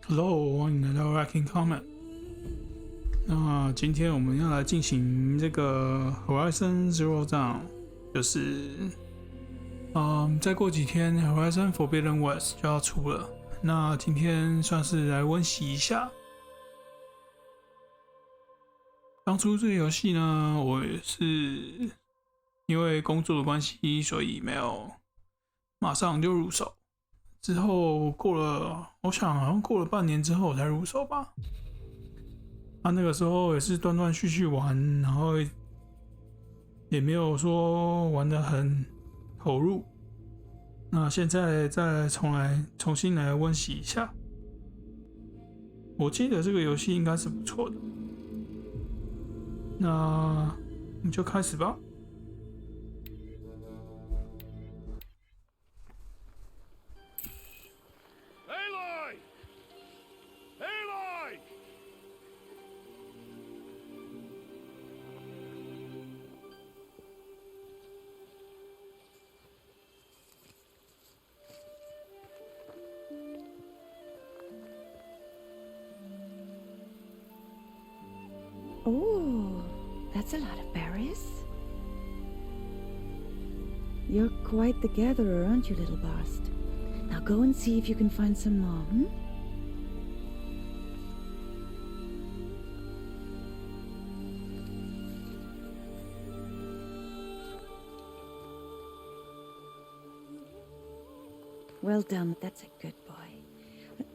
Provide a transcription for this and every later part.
Hello， 欢迎来到 Racking Comment。那今天我们要来进行这个 Horizon Zero Dawn， 就是再过几天 Horizon Forbidden West 就要出了。那今天算是来温习一下。当初这个游戏呢，我也是因为工作的关系，所以没有马上就入手。之后过了，我想好像过了半年之后我才入手吧。那个时候也是断断续续玩，然后也没有说玩得很投入。那现在再重新来温习一下。我记得这个游戏应该是不错的。那我们就开始吧。Oh, that's a lot of berries. You're quite the gatherer, aren't you, little bast? Now go and see if you can find some more, Well done, that's a good boy.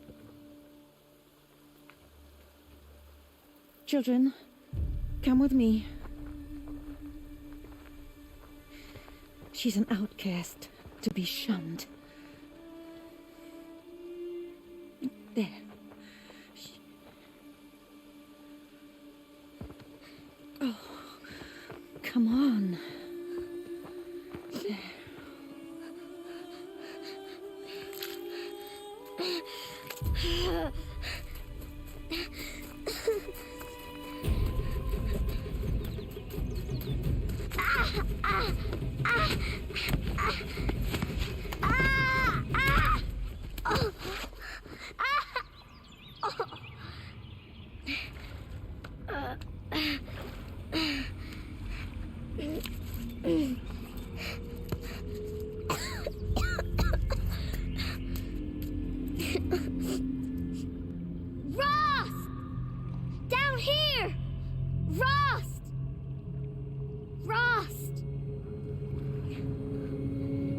Children, come with me. She's an outcast, to be shunned. There. Oh, come on. There.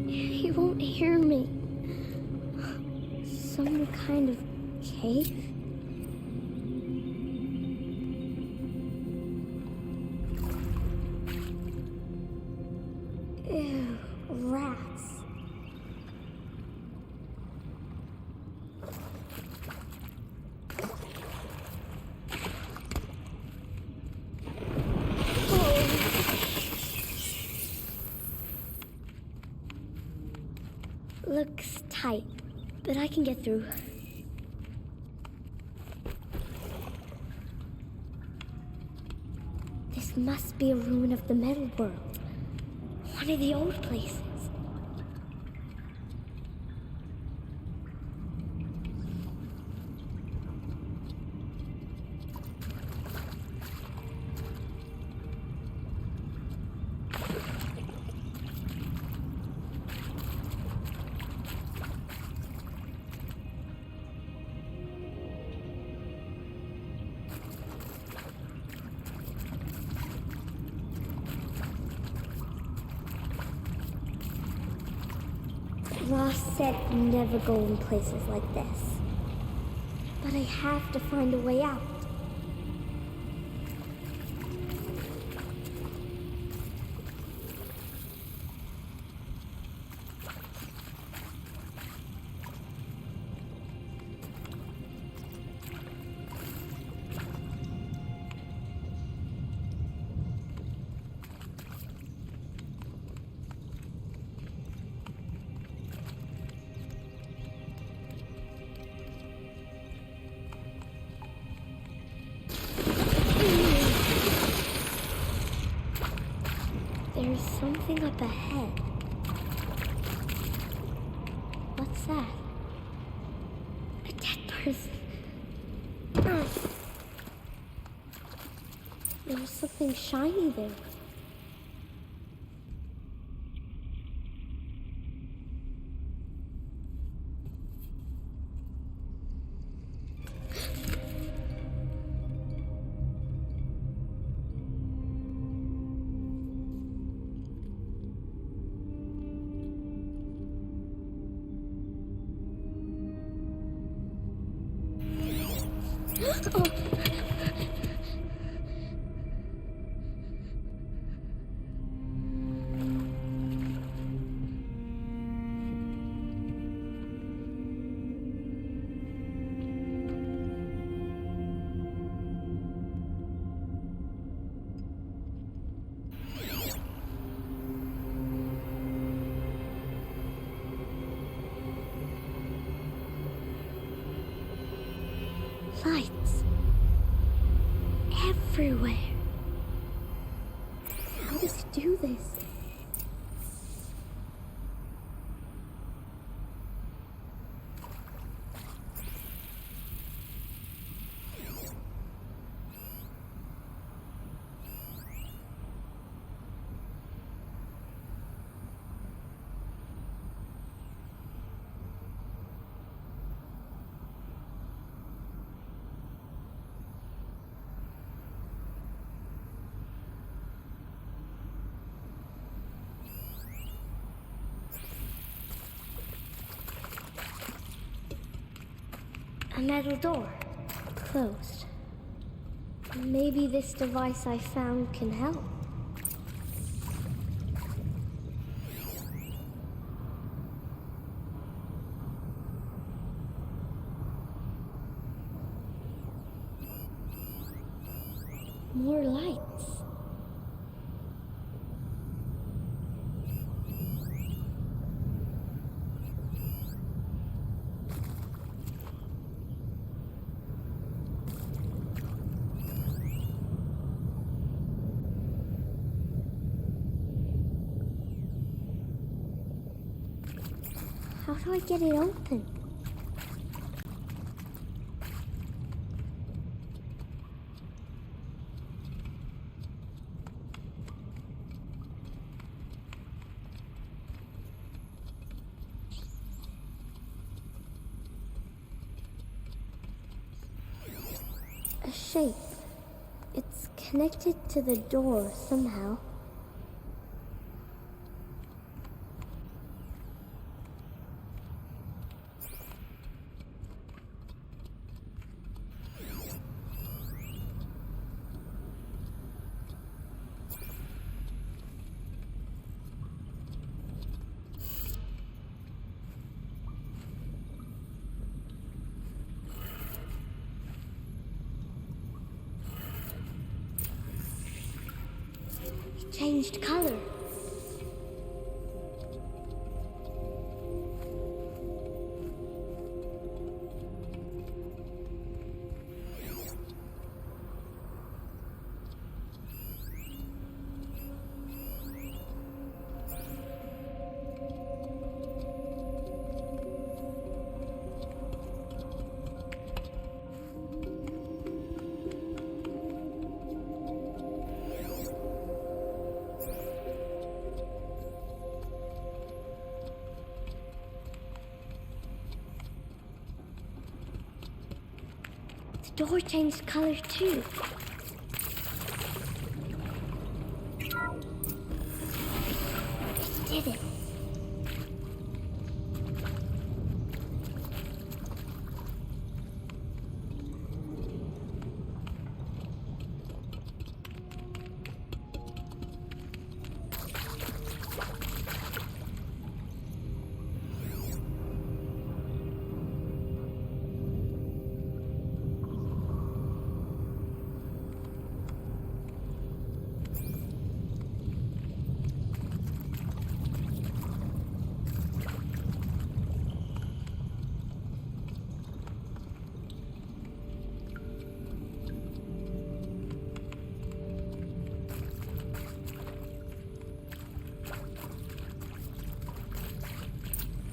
He won't hear me. Some kind of cave? Ew, rats. Looks tight, but I can get through. This must be a ruin of the metal world. One of the old places. Ross said never go in places like this. But I have to find a way out. There's something up ahead. What's that? A dead person. There was something shiny there. Lights everywhere. How does he do this? A metal door, closed. Maybe this device I found can help. More lights. How do I get it open? A shape. It's connected to the door somehow. Changed color. The door changed color too. It did it.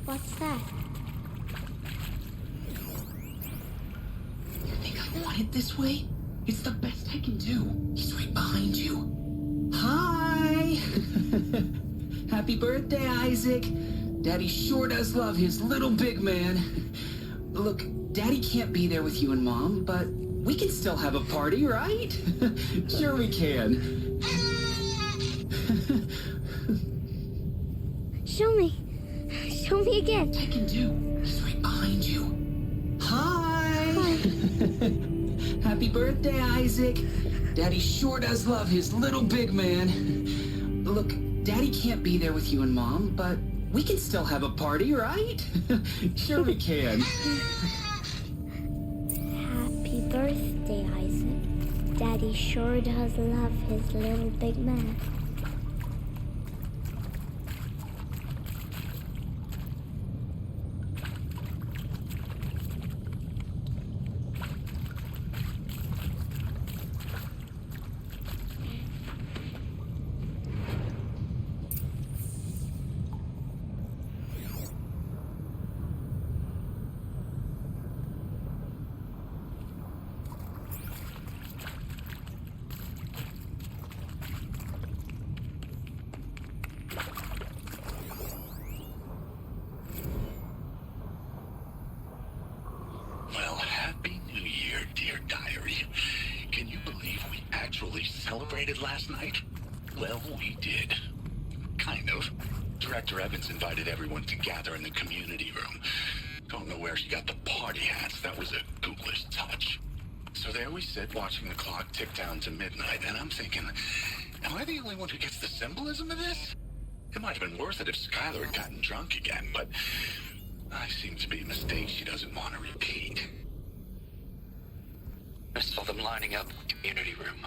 What's that? You think I want it this way? It's the best I can do. He's right behind you. Hi! Happy birthday, Isaac. Daddy sure does love his little big man. Look, Daddy can't be there with you and Mom, but we can still have a party, right? Sure we can. Show me. Show me again. I can do. He's right behind you. Hi! Happy birthday, Isaac. Daddy sure does love his little big man. Look, Daddy can't be there with you and Mom, but we can still have a party, right? Sure we can. Happy birthday, Isaac. Daddy sure does love his little big man. Well, Happy New Year, dear diary. Can you believe we actually celebrated last night? Well, we did. Kind of. Director Evans invited everyone to gather in the community room. Don't know where she got the party hats. That was a ghoulish touch. So there we sit, watching the clock tick down to midnight, and I'm thinking, am I the only one who gets the symbolism of this? It might have been worth it if Skylar had gotten drunk again, but I seem to be a mistake she doesn't want to repeat. I saw them lining up in the community room,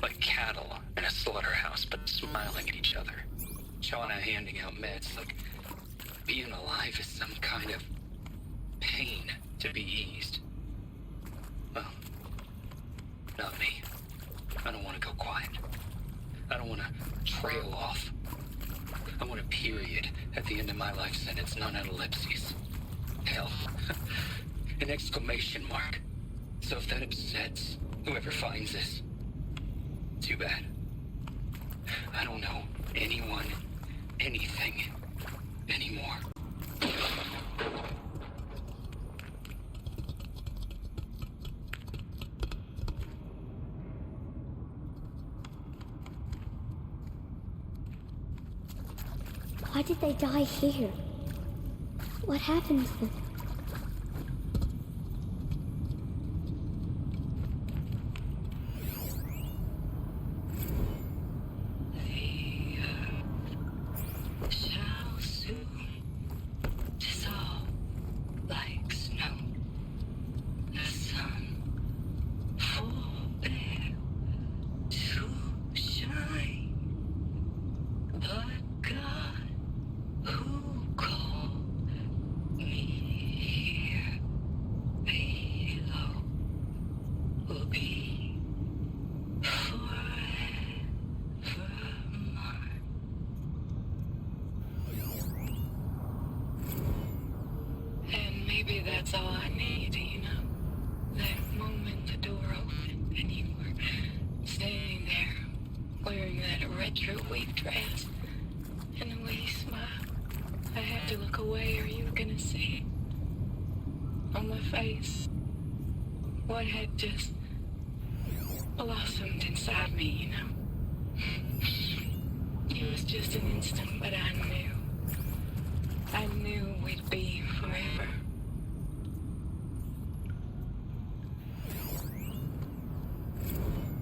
like cattle in a slaughterhouse, but smiling at each other. Shauna handing out meds, like being alive is some kind of pain to be eased. Well, not me. I don't want to go quiet. I don't want to trail off. I want a period at the end of my life sentence, not an ellipses. Hell, an exclamation mark. So if that upsets whoever finds this, too bad. I don't know anyone, anything, anymore. Why did they die here? What happened to them? Shall soon dissolve like snow. The sun forbear to shine, but God who called me here below will be forever mine. And maybe that's all I need, you know? That moment the door opened and you were standing there wearing that retro wig dress. And the way you smiled, I had to look away or you were gonna see on my face what had just blossomed inside me, you know? It was just an instant, but I knew we'd be forever.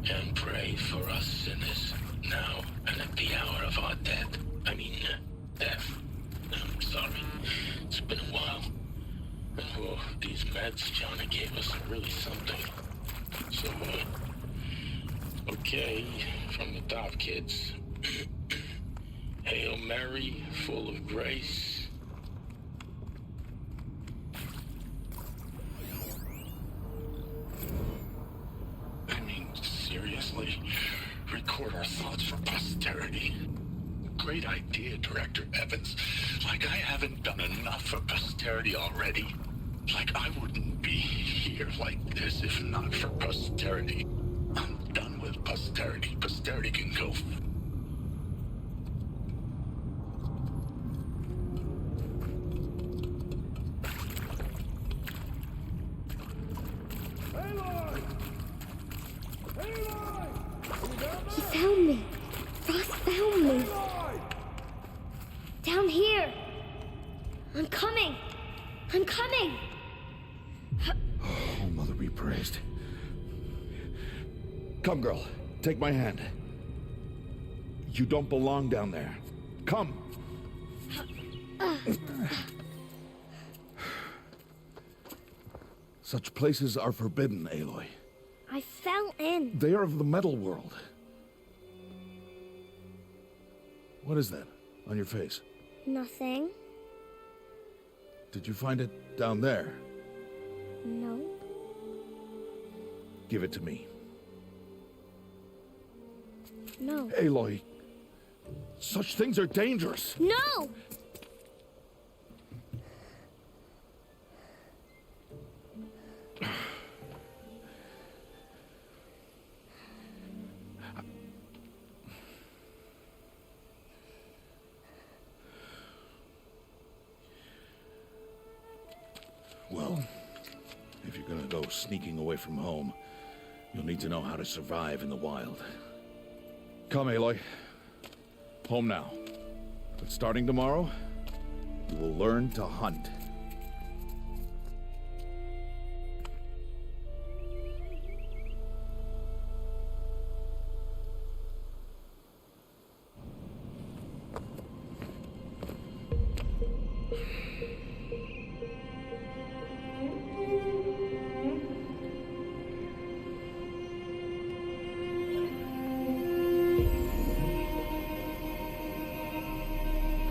And pray for us sinners, now and at the hour of our death. Death. I'm sorry. It's been a while. And well, these meds Johnny gave us are really something. So, okay, from the top, kids. Hail Mary, full of grace. Seriously, record our thoughts for posterity. Great idea, Director Evans. Like I haven't done enough for posterity already. Like I wouldn't be here like this if not for posterity. I'm done with posterity. Posterity can go. He found me. Ross found me. Down here. I'm coming. I'm coming. Oh, Mother be praised. Come, girl. Take my hand. You don't belong down there. Come. Such places are forbidden, Aloy. I fell in. They are of the metal world. What is that on your face? Nothing. Did you find it down there? No. Give it to me. No. Aloy, such things are dangerous. No! Well, if you're gonna go sneaking away from home, you'll need to know how to survive in the wild. Come, Aloy. Home now. But starting tomorrow, you will learn to hunt.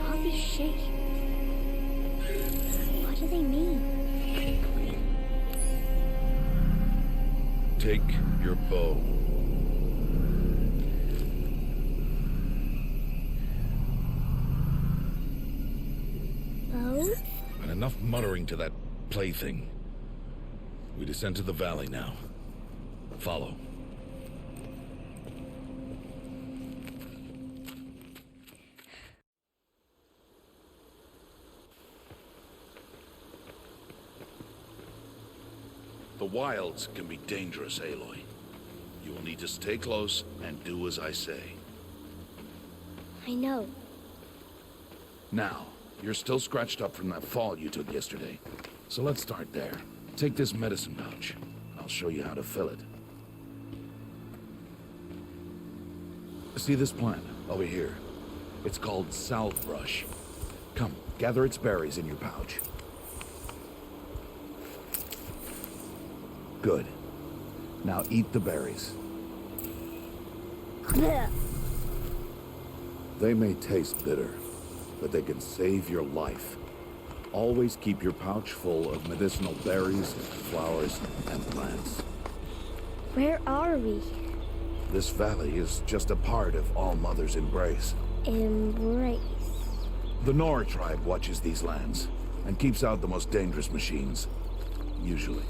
All these shapes. What do they mean? Take your bow. Oh? And enough muttering to that plaything. We descend to the valley now. Follow. The wilds can be dangerous, Aloy. You will need to stay close and do as I say. I know. Now, you're still scratched up from that fall you took yesterday. So let's start there. Take this medicine pouch. I'll show you how to fill it. See this plant over here? It's called salve brush. Come, gather its berries in your pouch. Good. Now eat the berries. Blech. They may taste bitter, but they can save your life. Always keep your pouch full of medicinal berries, flowers, and plants. Where are we? This valley is just a part of All Mother's embrace. Embrace. The Nora tribe watches these lands and keeps out the most dangerous machines. Usually.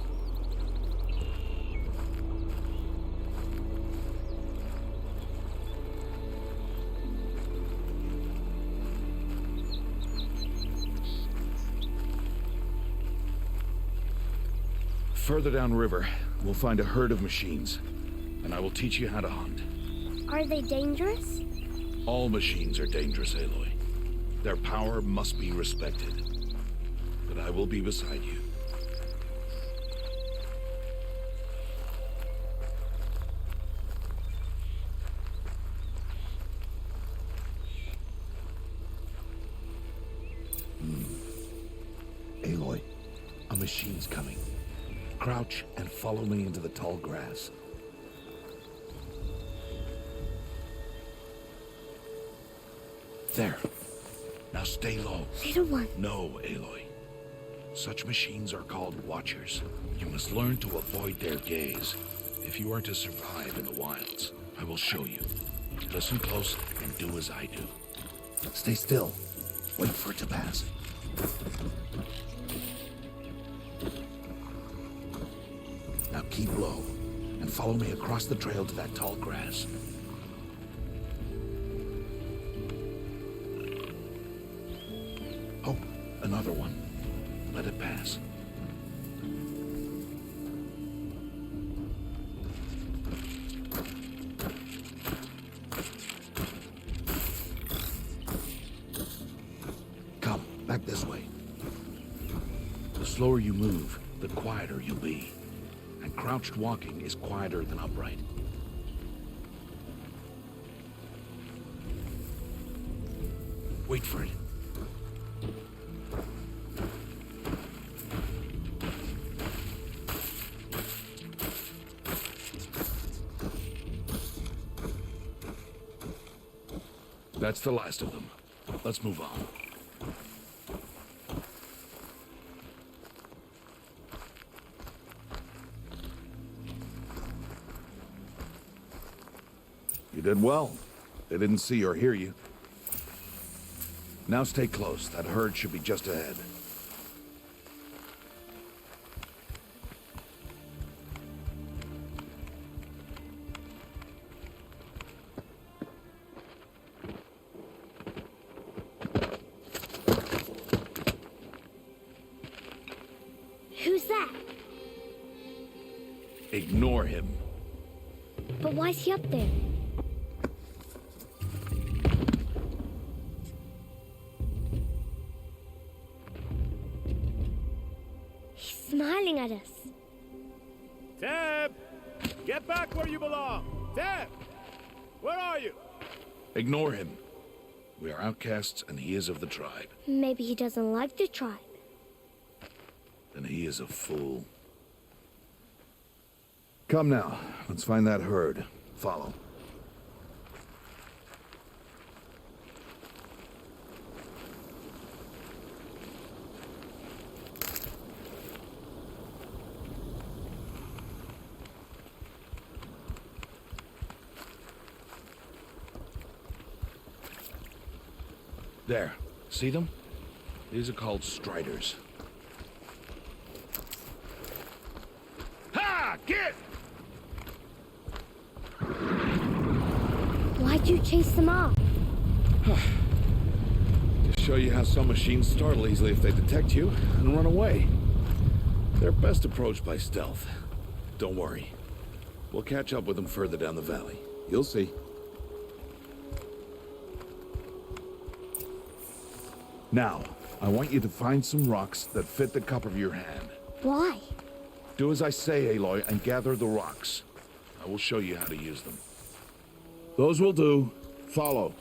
Further downriver, we'll find a herd of machines, and I will teach you how to hunt. Are they dangerous? All machines are dangerous, Aloy. Their power must be respected. But I will be beside you. Aloy, a machine's coming. Crouch and follow me into the tall grass. There. Now stay low. Little one. No, Aloy. Such machines are called watchers. You must learn to avoid their gaze if you are to survive in the wilds. I will show you. Listen close and do as I do. Stay still. Wait for it to pass. Follow me across the trail to that tall grass. Oh, another one. Let it pass. Come, back this way. The slower you move, the quieter you'll be. And crouched walking is quieter than upright. Wait for it. That's the last of them. Let's move on. You did well. They didn't see or hear you. Now stay close. That herd should be just ahead. Who's that? Ignore him. But why's he up there? He's smiling at us. Teb! Get back where you belong! Teb! Where are you? Ignore him. We are outcasts and he is of the tribe. Maybe he doesn't like the tribe. Then he is a fool. Come now. Let's find that herd. Follow. There. See them? These are called striders. Ha! Get! Why'd you chase them off? To show you how some machines startle easily if they detect you and run away. They're best approached by stealth. Don't worry. We'll catch up with them further down the valley. You'll see. Now, I want you to find some rocks that fit the cup of your hand. Why? Do as I say, Aloy, and gather the rocks. I will show you how to use them. Those will do. Follow.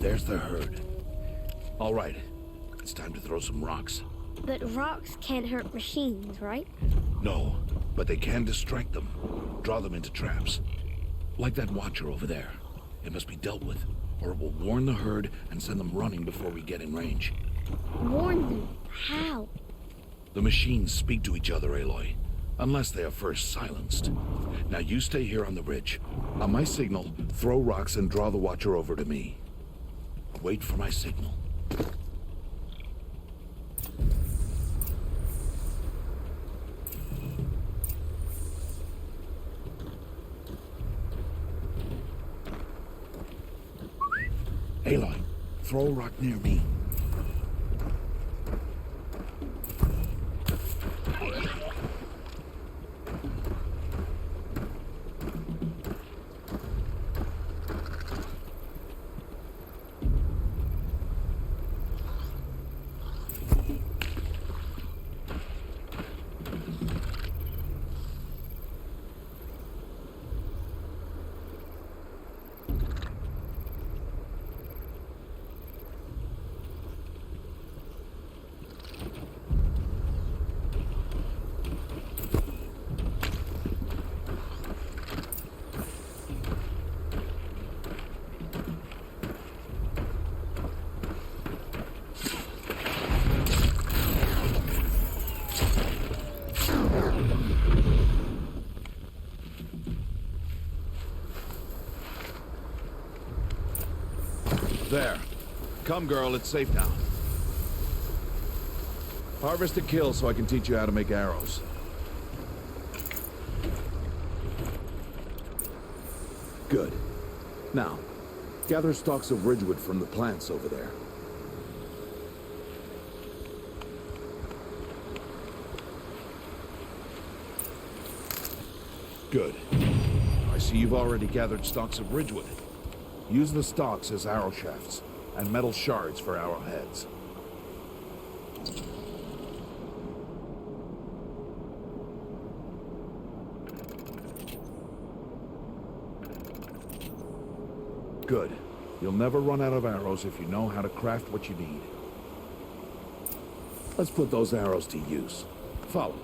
There's the herd. All right, it's time to throw some rocks. But rocks can't hurt machines, right? No, but they can distract them, draw them into traps. Like that watcher over there. It must be dealt with, or it will warn the herd and send them running before we get in range. Warn them? How? The machines speak to each other, Aloy, unless they are first silenced. Now you stay here on the ridge. On my signal, throw rocks and draw the watcher over to me. Wait for my signal. Aloy, throw a rock near me. There. Come, girl, it's safe now. Harvest and kill so I can teach you how to make arrows. Good. Now, gather stalks of ridgewood from the plants over there. Good. I see you've already gathered stalks of ridgewood. Use the stalks as arrow shafts, and metal shards for arrowheads. Good. You'll never run out of arrows if you know how to craft what you need. Let's put those arrows to use. Follow.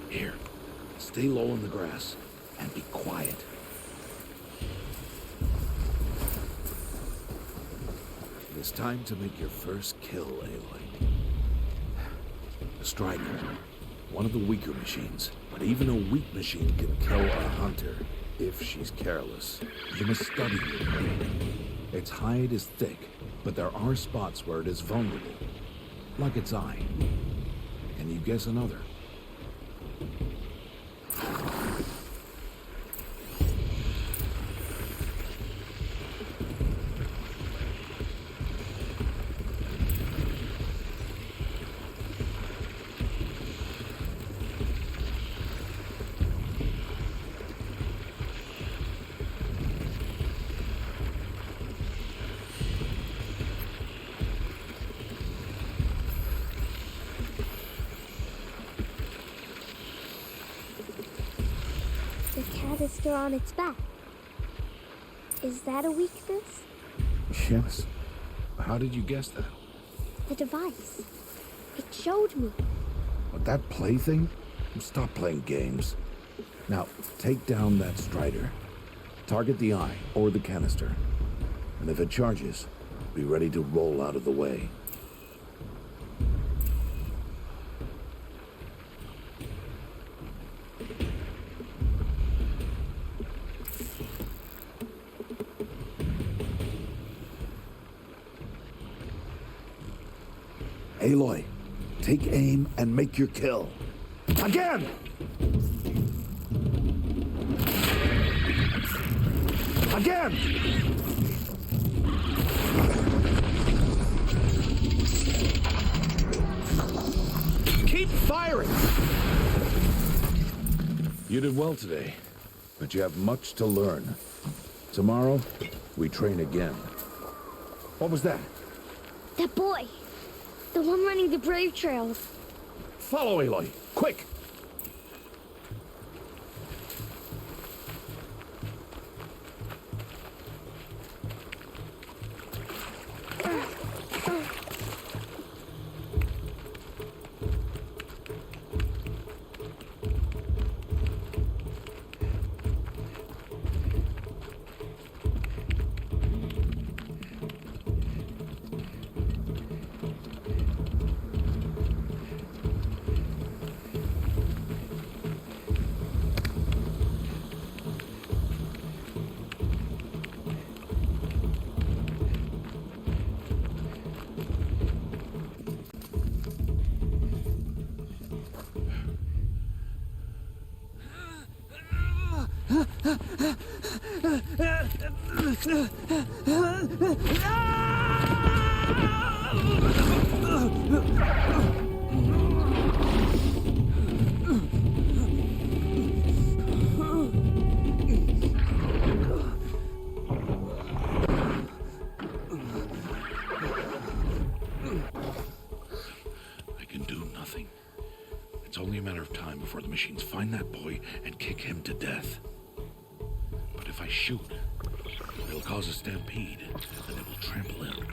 Here, stay low in the grass and be quiet. It's time to make your first kill, Aloy. The Strider, one of the weaker machines, but even a weak machine can kill a hunter if she's careless. You must study it. Its hide is thick, but there are spots where it is vulnerable, like its eye. Can you guess another? The canister on its back. Is that a weakness? Yes. How did you guess that? The device. It showed me. But that plaything? Stop playing games. Now, take down that Strider. Target the eye or the canister. And if it charges, be ready to roll out of the way. Aloy, take aim and make your kill. Again! Again! Keep firing! You did well today, but you have much to learn. Tomorrow, we train again. What was that? That boy. The one running the brave trails. Follow Aloy, quick! It's only a matter of time before the machines find that boy and kick him to death. But if I shoot, it'll cause a stampede, and it will trample him.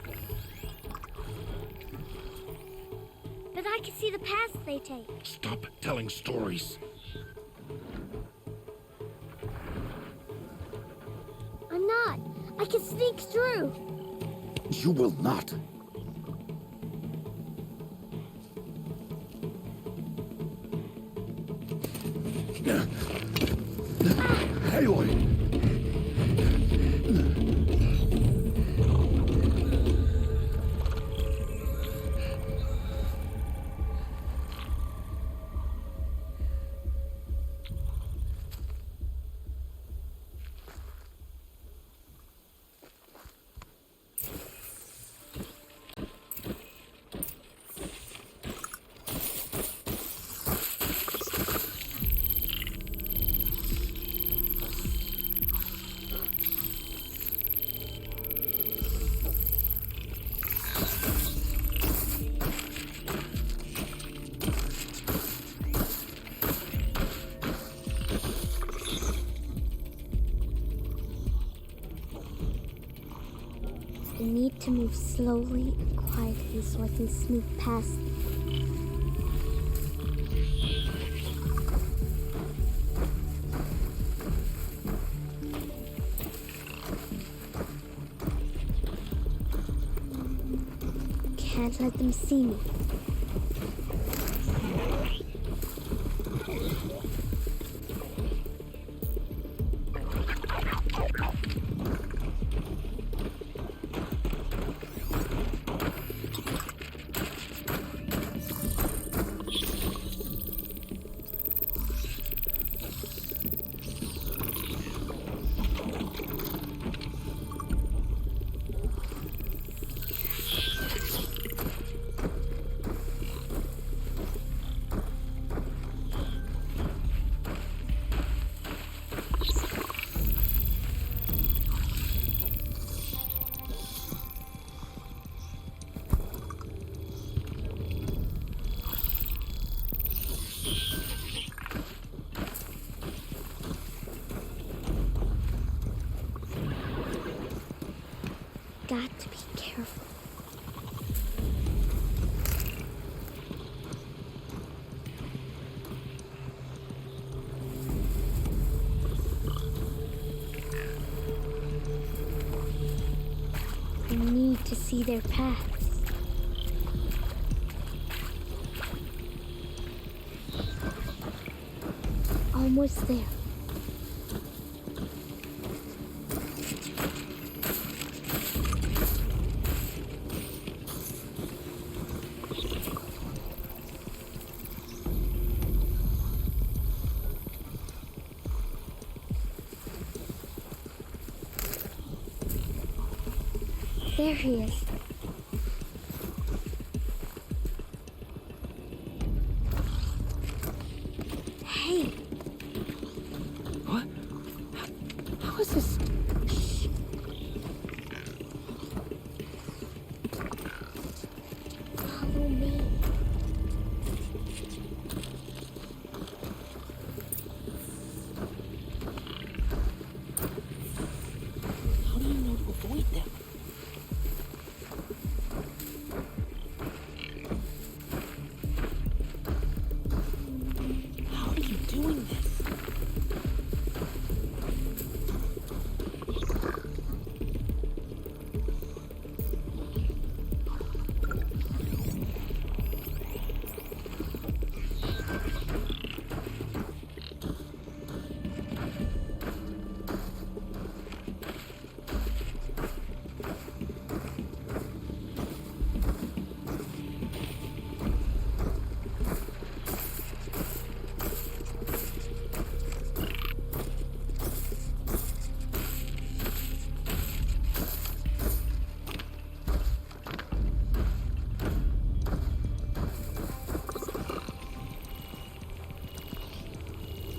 But I can see the paths they take. Stop telling stories. I'm not. I can sneak through. You will not. Aloy! I need to move slowly and quietly so I can sneak past them. Can't let them see me. Got to be careful. I need to see their paths. Almost there. There he is. Hey. What? How is this? Shh. Follow me. How do you know to avoid them? How are you doing this?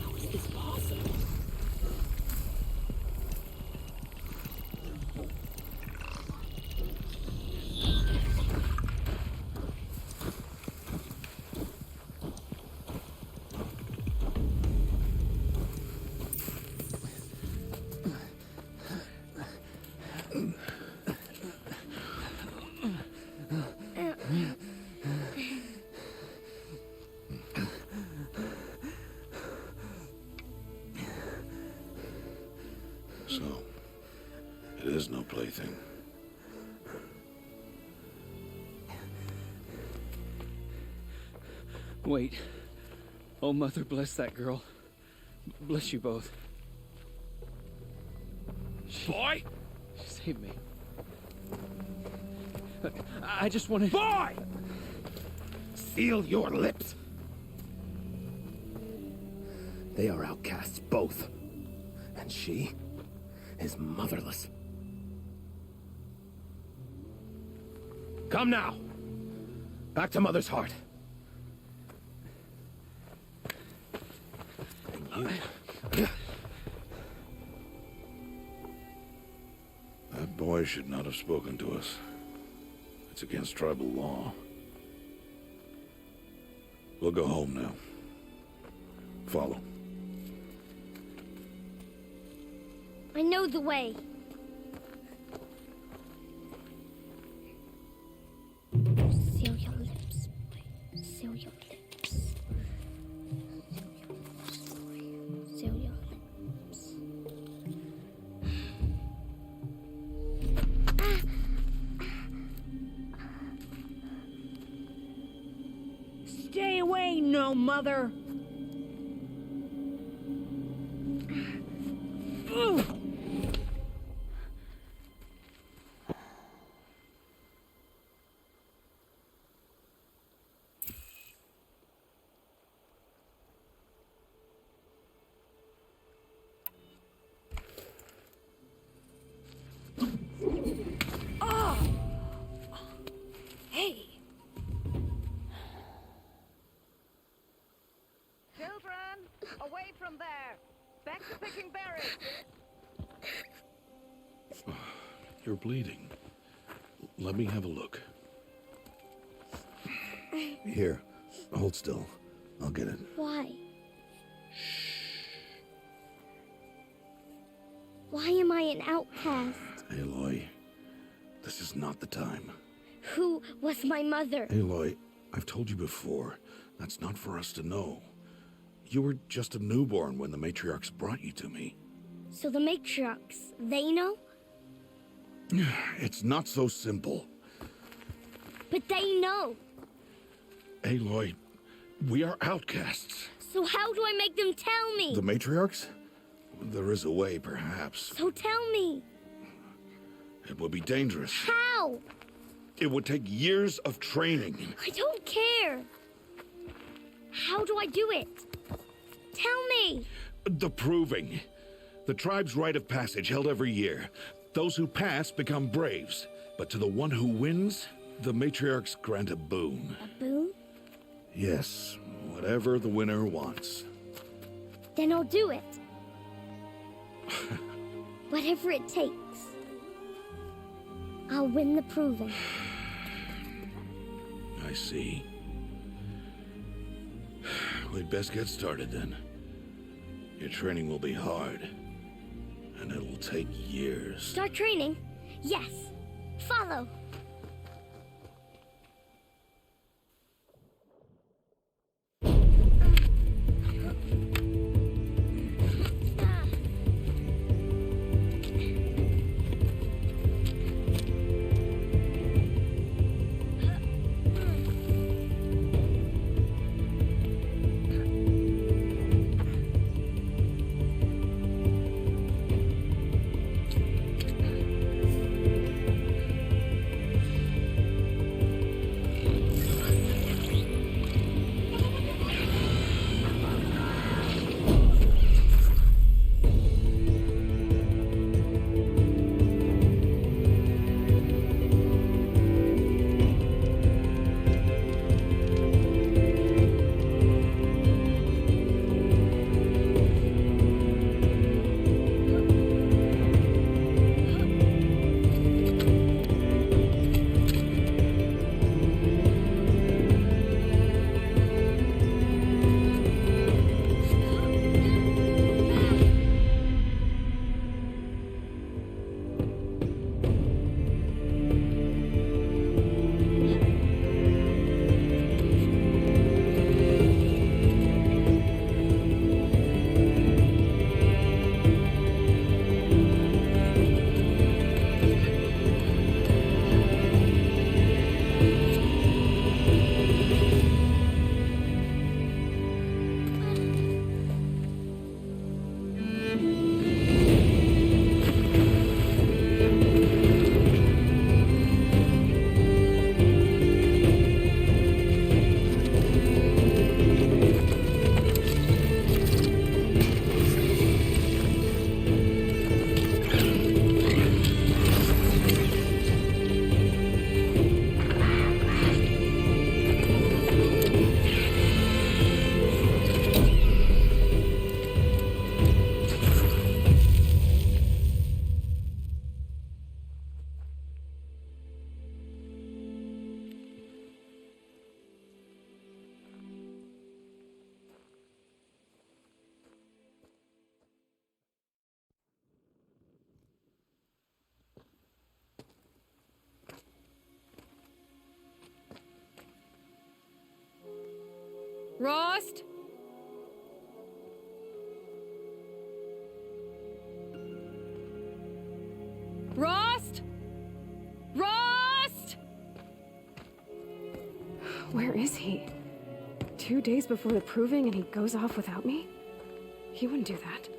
How is this possible? So, it is no plaything. Wait. Oh, Mother, bless that girl. Bless you both. Boy! Save me. I just wanted... Boy! Seal your lips. They are outcasts, both. And she is motherless. Come now. Back to Mother's heart. And you... That boy should not have spoken to us. It's against tribal law. We'll go home now. Follow. I know the way. Seal your lips, boy. Seal your lips. Seal your lips. Stay away, no mother! Hey! Children, away from there! Back to picking berries! You're bleeding. Let me have a look. Here, hold still. I'll get it. Why? Why am I an outcast? Aloy, this is not the time. Who was my mother? Aloy, I've told you before, that's not for us to know. You were just a newborn when the matriarchs brought you to me. So the matriarchs, they know? It's not so simple. But they know. Aloy, we are outcasts. So how do I make them tell me? The matriarchs? There is a way, perhaps. So tell me. It would be dangerous. How? It would take years of training. I don't care. How do I do it? Tell me. The proving. The tribe's rite of passage held every year. Those who pass become braves. But to the one who wins, the matriarchs grant a boon. A boon? Yes, whatever the winner wants. Then I'll do it. Whatever it takes. I'll win the proving. I see. We'd best get started then. Your training will be hard. And it will take years. Start training? Yes. Follow. Rost? Rost? Rost? Where is he? 2 days before the proving and he goes off without me? He wouldn't do that.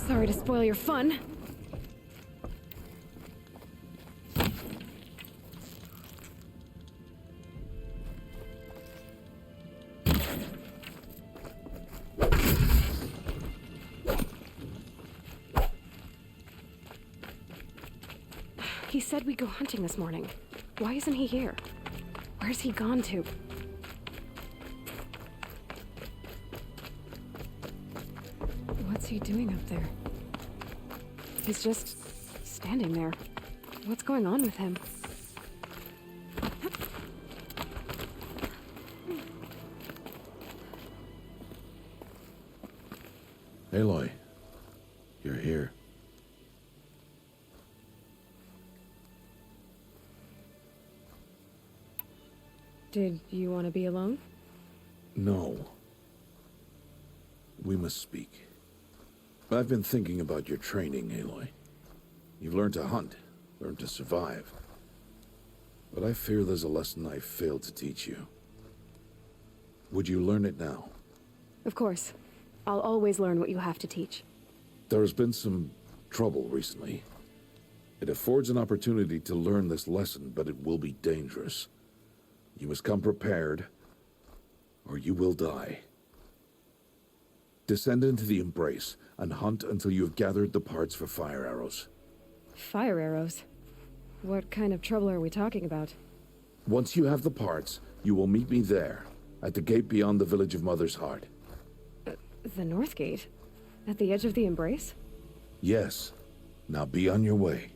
Sorry to spoil your fun. He said we'd go hunting this morning. Why isn't he here? Where's he gone to? What's he doing up there? He's just standing there. What's going on with him? Did you want to be alone? No. We must speak. I've been thinking about your training, Aloy. You've learned to hunt, learned to survive. But I fear there's a lesson I failed to teach you. Would you learn it now? Of course. I'll always learn what you have to teach. There has been some trouble recently. It affords an opportunity to learn this lesson, but it will be dangerous. You must come prepared, or you will die. Descend into the Embrace and hunt until you have gathered the parts for fire arrows. Fire arrows? What kind of trouble are we talking about? Once you have the parts, you will meet me there, at the gate beyond the village of Mother's Heart. The North Gate? At the edge of the Embrace? Yes. Now be on your way.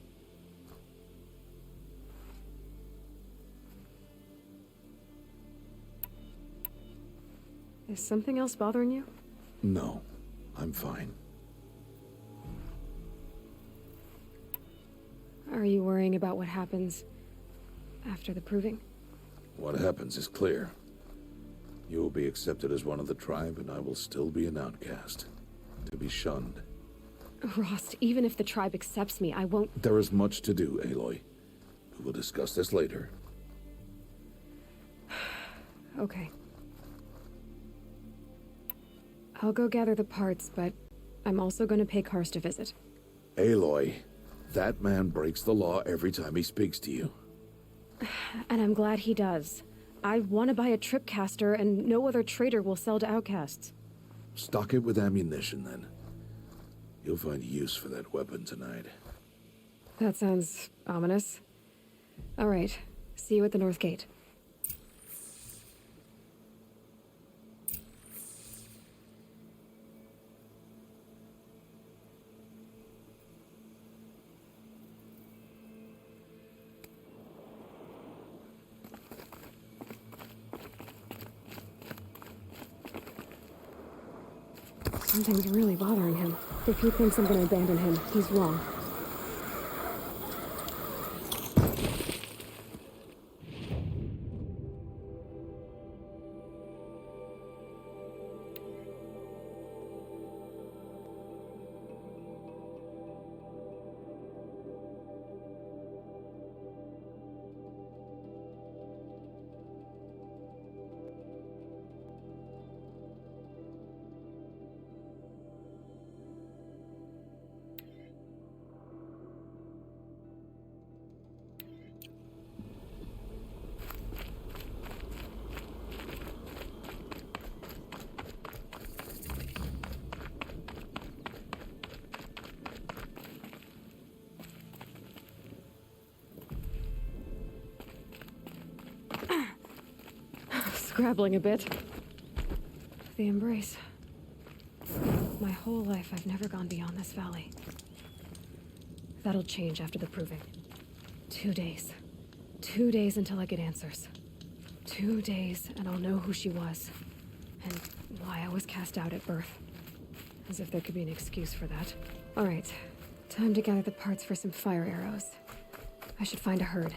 Is something else bothering you? No, I'm fine. Are you worrying about what happens after the proving? What happens is clear. You will be accepted as one of the tribe, and I will still be an outcast. To be shunned. Rost, even if the tribe accepts me, I won't— There is much to do, Aloy. We will discuss this later. Okay. I'll go gather the parts, but I'm also gonna pay Karst a visit. Aloy, that man breaks the law every time he speaks to you. And I'm glad he does. I want to buy a tripcaster, and no other trader will sell to outcasts. Stock it with ammunition, then. You'll find use for that weapon tonight. That sounds ominous. All right. See you at the North Gate. Something's really bothering him. If he thinks I'm gonna abandon him, he's wrong. Scrabbling a bit. The Embrace. My whole life, I've never gone beyond this valley. That'll change after the proving. 2 days. 2 days until I get answers. 2 days, and I'll know who she was. And why I was cast out at birth. As if there could be an excuse for that. Alright. Time to gather the parts for some fire arrows. I should find a herd.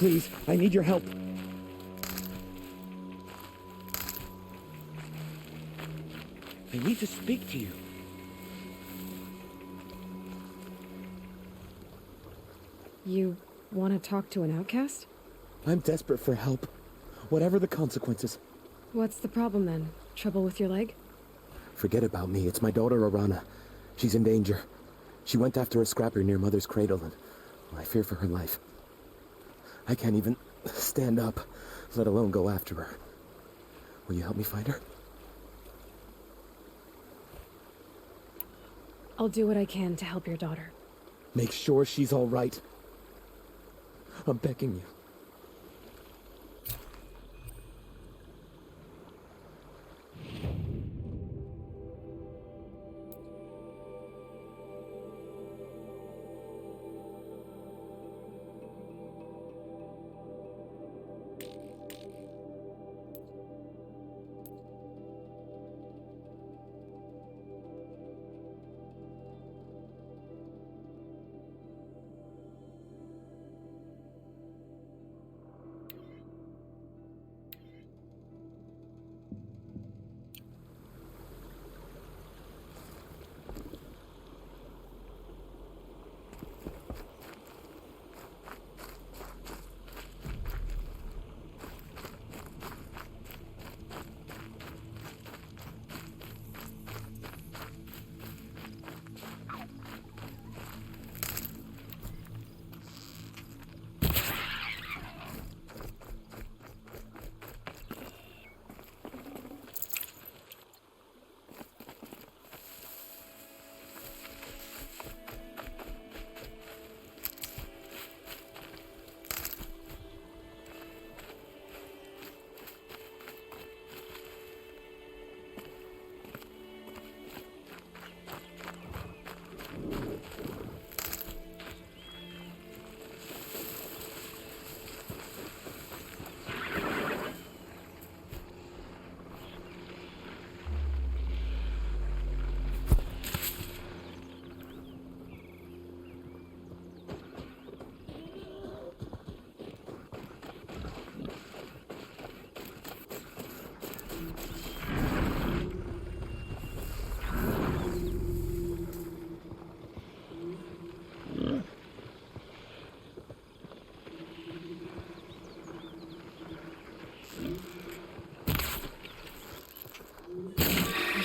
Please, I need your help. I need to speak to you. You want to talk to an outcast? I'm desperate for help. Whatever the consequences. What's the problem then? Trouble with your leg? Forget about me. It's my daughter, Arana. She's in danger. She went after a scrapper near Mother's cradle, and I fear for her life. I can't even stand up, let alone go after her. Will you help me find her? I'll do what I can to help your daughter. Make sure she's all right. I'm begging you.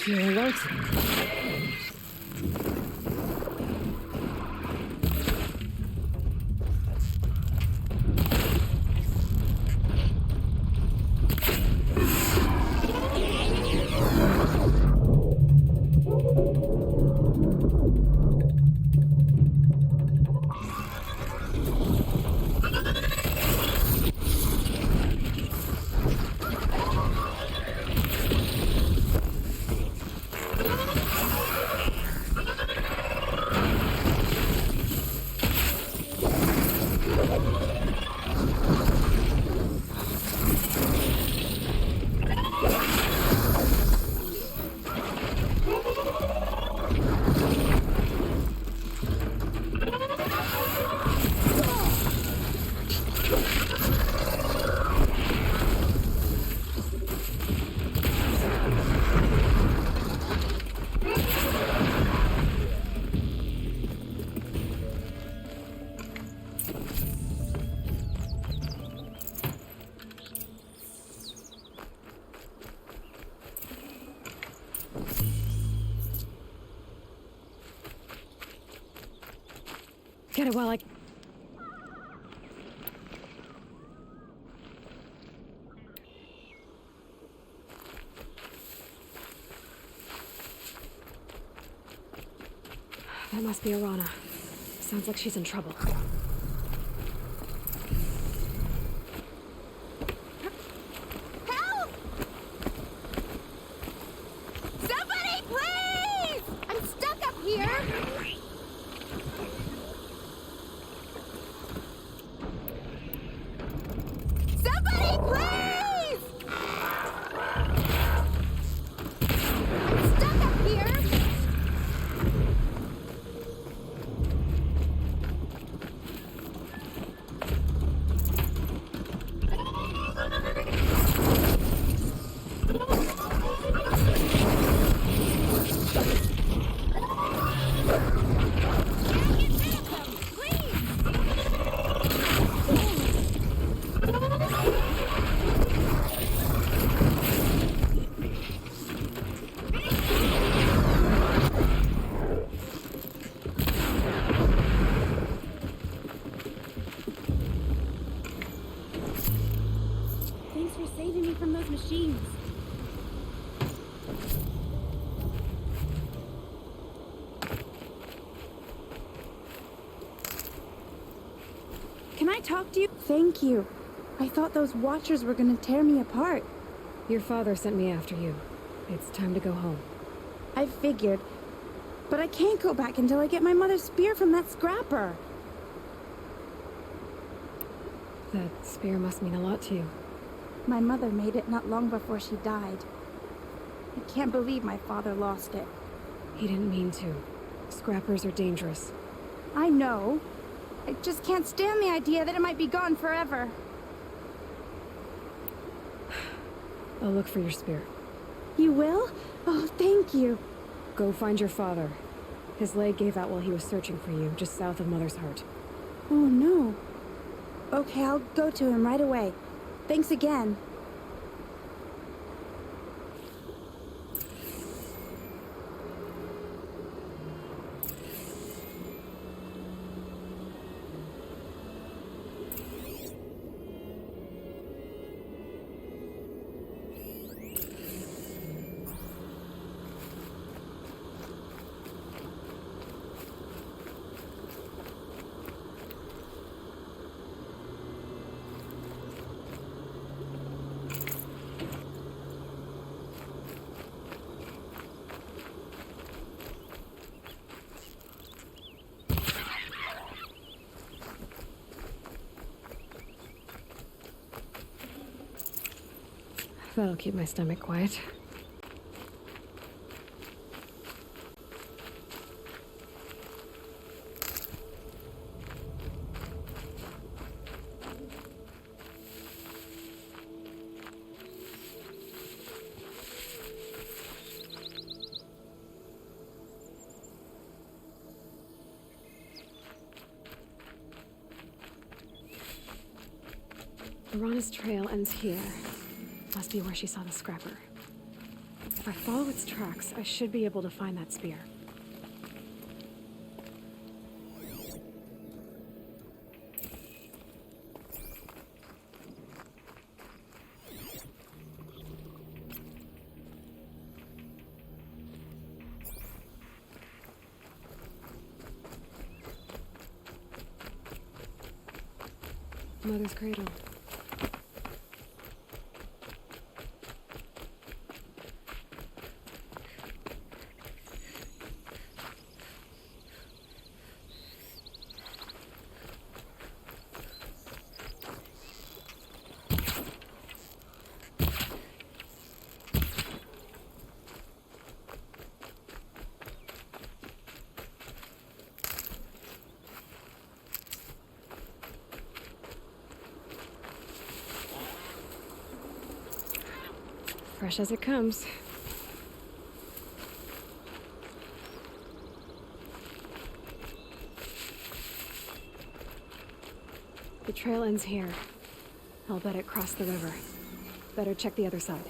You're alert. Get it while I... That must be Arana. Sounds like she's in trouble. Help! Somebody, please! I'm stuck up here! Somebody, please! I'm stuck up here! saving me from those machines. Can I talk to you? Thank you. I thought those Watchers were gonna tear me apart. Your father sent me after you. It's time to go home. I figured. But I can't go back until I get my mother's spear from that scrapper. That spear must mean a lot to you. My mother made it not long before she died. I can't believe my father lost it. He didn't mean to. Scrappers are dangerous. I know. I just can't stand the idea that it might be gone forever. I'll look for your spear. You will? Oh, thank you. Go find your father. His leg gave out while he was searching for you, just south of Mother's Heart. Oh, no. Okay, I'll go to him right away. Thanks again. That'll keep my stomach quiet. Arana's trail ends here. Must be where she saw the scrapper. If I follow its tracks, I should be able to find that spear. Mother's cradle. Fresh as it comes. The trail ends here. I'll bet it crossed the river. Better check the other side.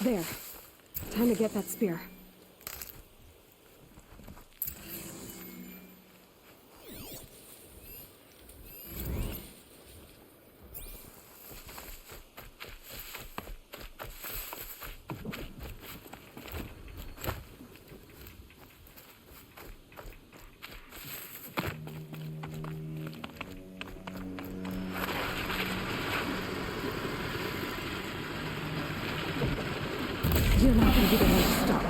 There. Time to get that spear. You're not gonna be the one to stop.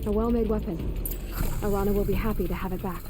A well-made weapon. Arana will be happy to have it back.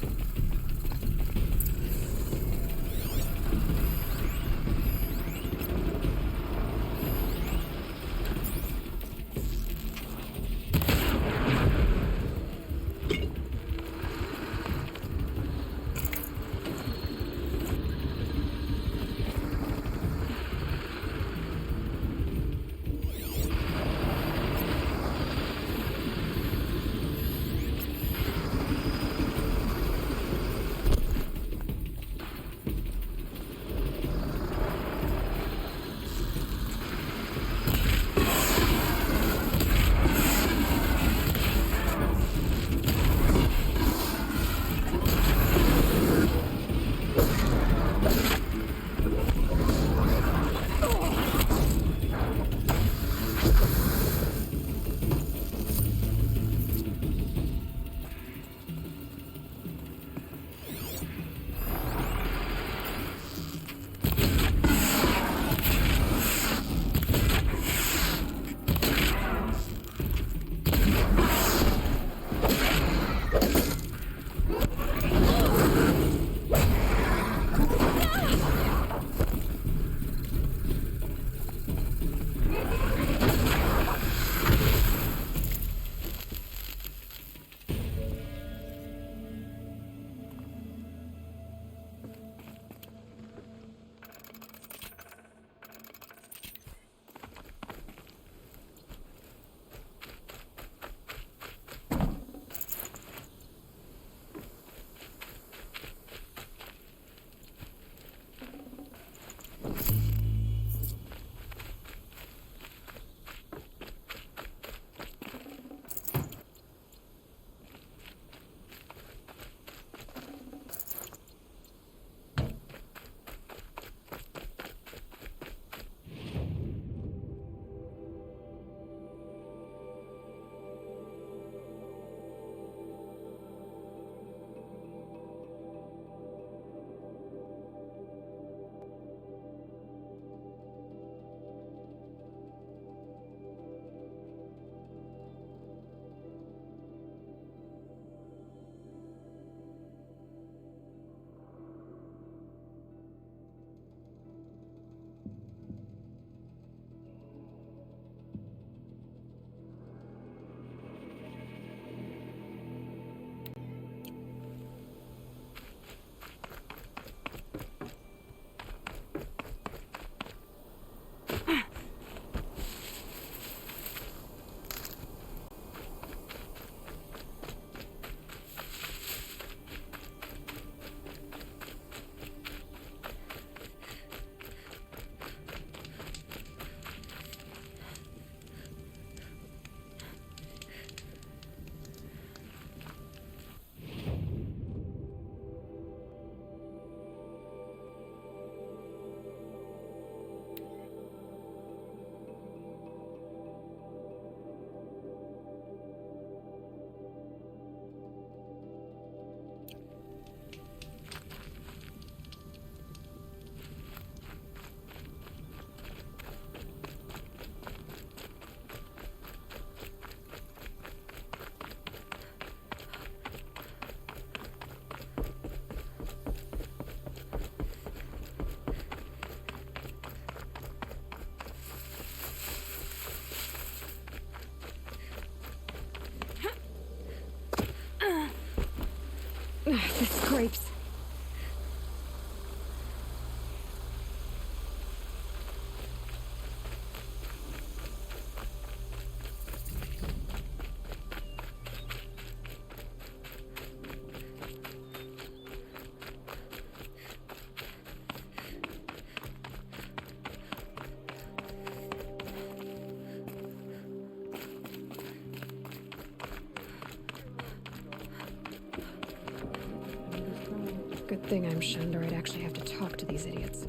thing I'm shunned, or I'd actually have to talk to these idiots.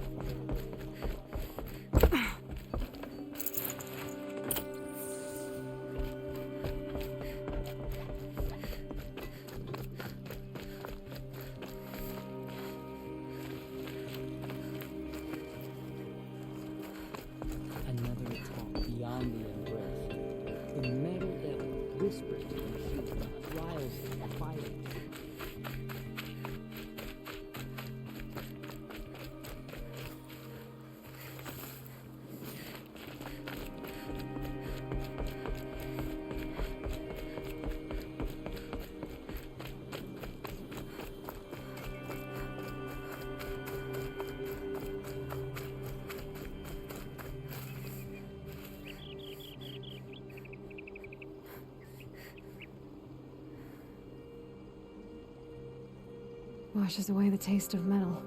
Another attack beyond the embrace. The metal that whispers to the trials and fighting. Washes away the taste of metal.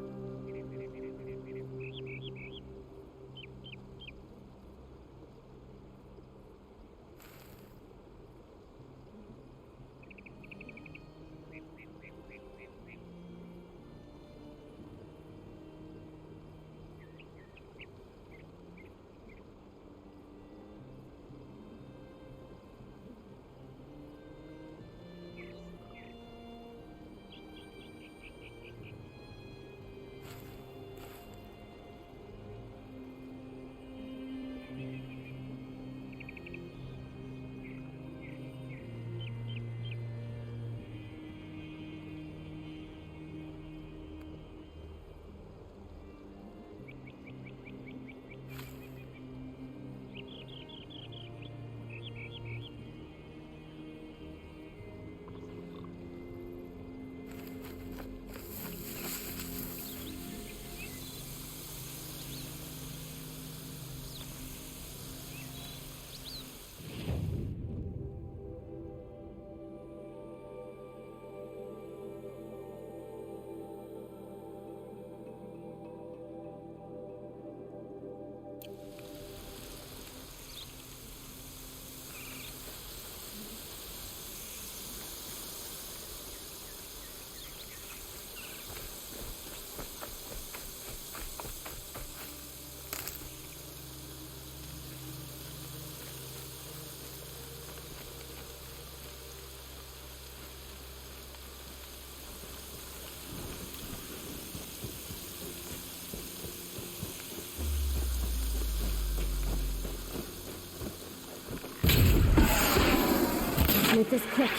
Make this quick.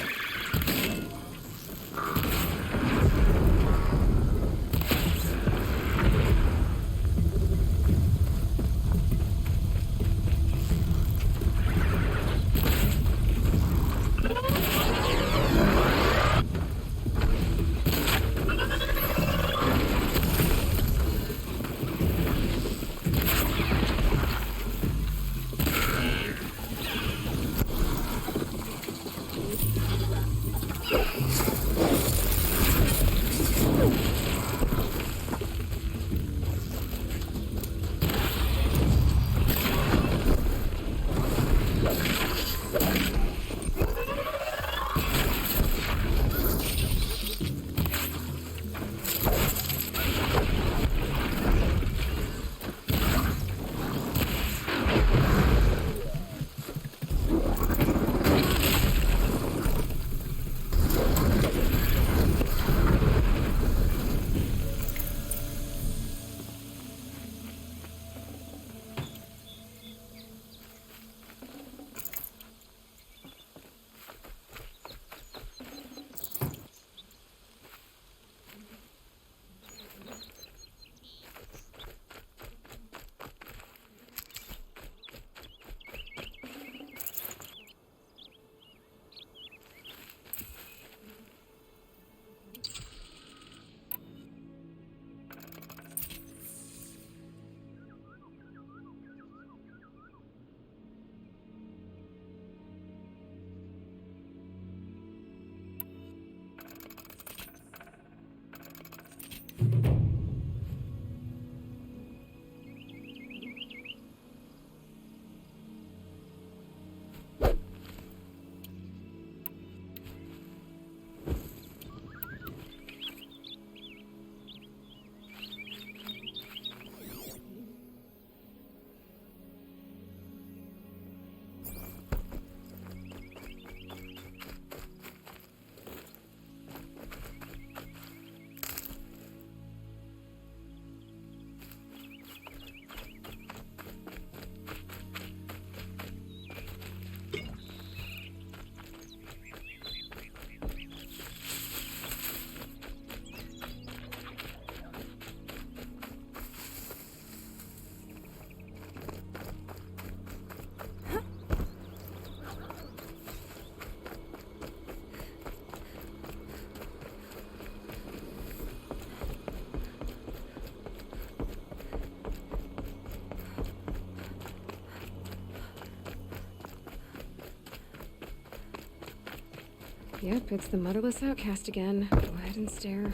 Yep, it's the motherless outcast again. Go ahead and stare.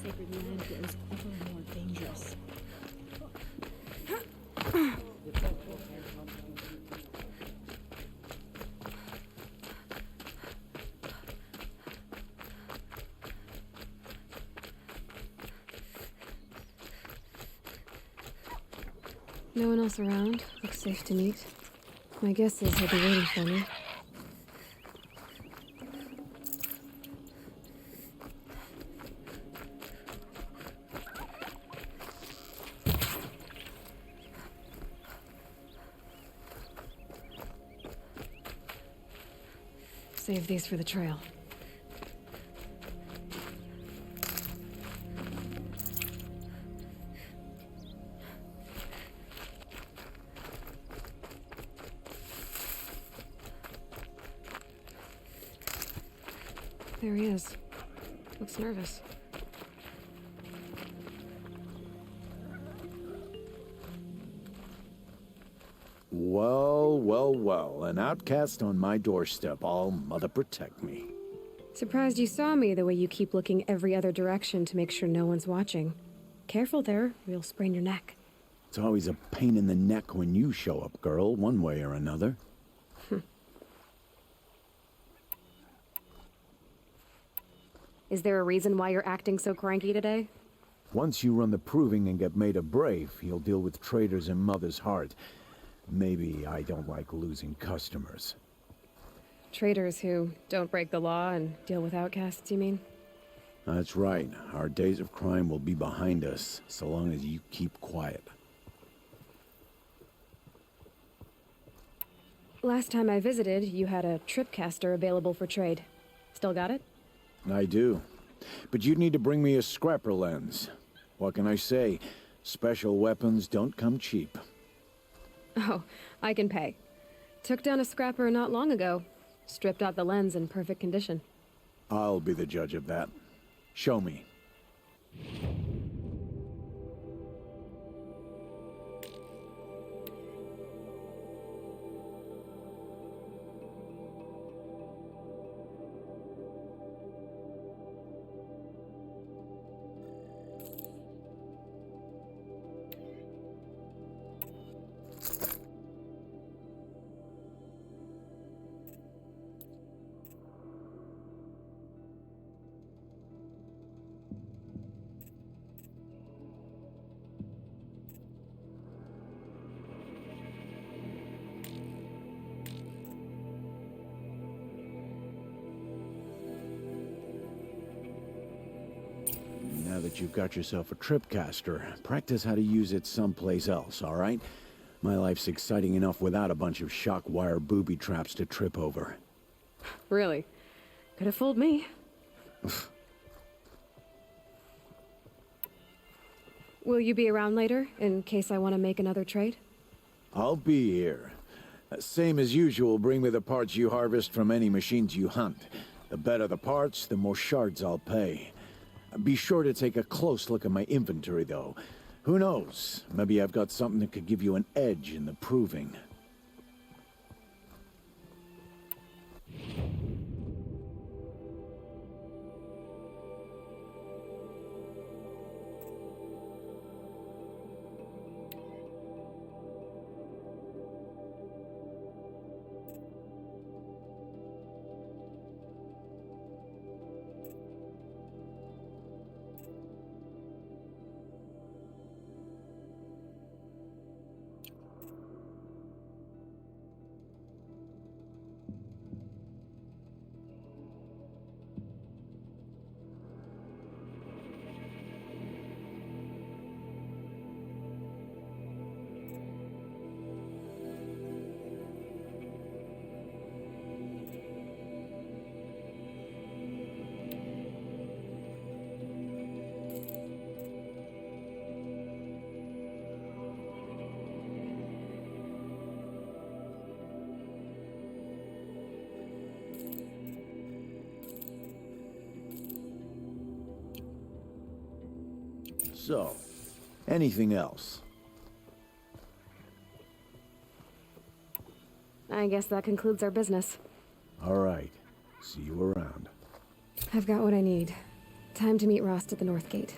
Sacred land grows ever more dangerous. No one else around. Looks safe to meet. My guess is he'll be waiting for me. Save these for the trail. There he is. Looks nervous. Well, well, well. An outcast on my doorstep. All mother protect me. Surprised you saw me the way you keep looking every other direction to make sure no one's watching. Careful there, or you'll sprain your neck. It's always a pain in the neck when you show up, girl, one way or another. Is there a reason why you're acting so cranky today? Once you run the proving and get made a brave, you'll deal with traitors in Mother's heart. Maybe I don't like losing customers. Traitors who don't break the law and deal with outcasts, you mean? That's right. Our days of crime will be behind us, so long as you keep quiet. Last time I visited, you had a tripcaster available for trade. Still got it? I do. But you'd need to bring me a scrapper lens. What can I say? Special weapons don't come cheap. Oh, I can pay. Took down a scrapper not long ago. Stripped out the lens in perfect condition. I'll be the judge of that. Show me. Now that you've got yourself a tripcaster, practice how to use it someplace else, all right? My life's exciting enough without a bunch of shock wire booby traps to trip over. Really? Could have fooled me. Will you be around later, in case I want to make another trade? I'll be here. Same as usual, bring me the parts you harvest from any machines you hunt. The better the parts, the more shards I'll pay. Be sure to take a close look at my inventory, though. Who knows? Maybe I've got something that could give you an edge in the proving. So, anything else? I guess that concludes our business. All right. See you around. I've got what I need. Time to meet Rost at the North Gate.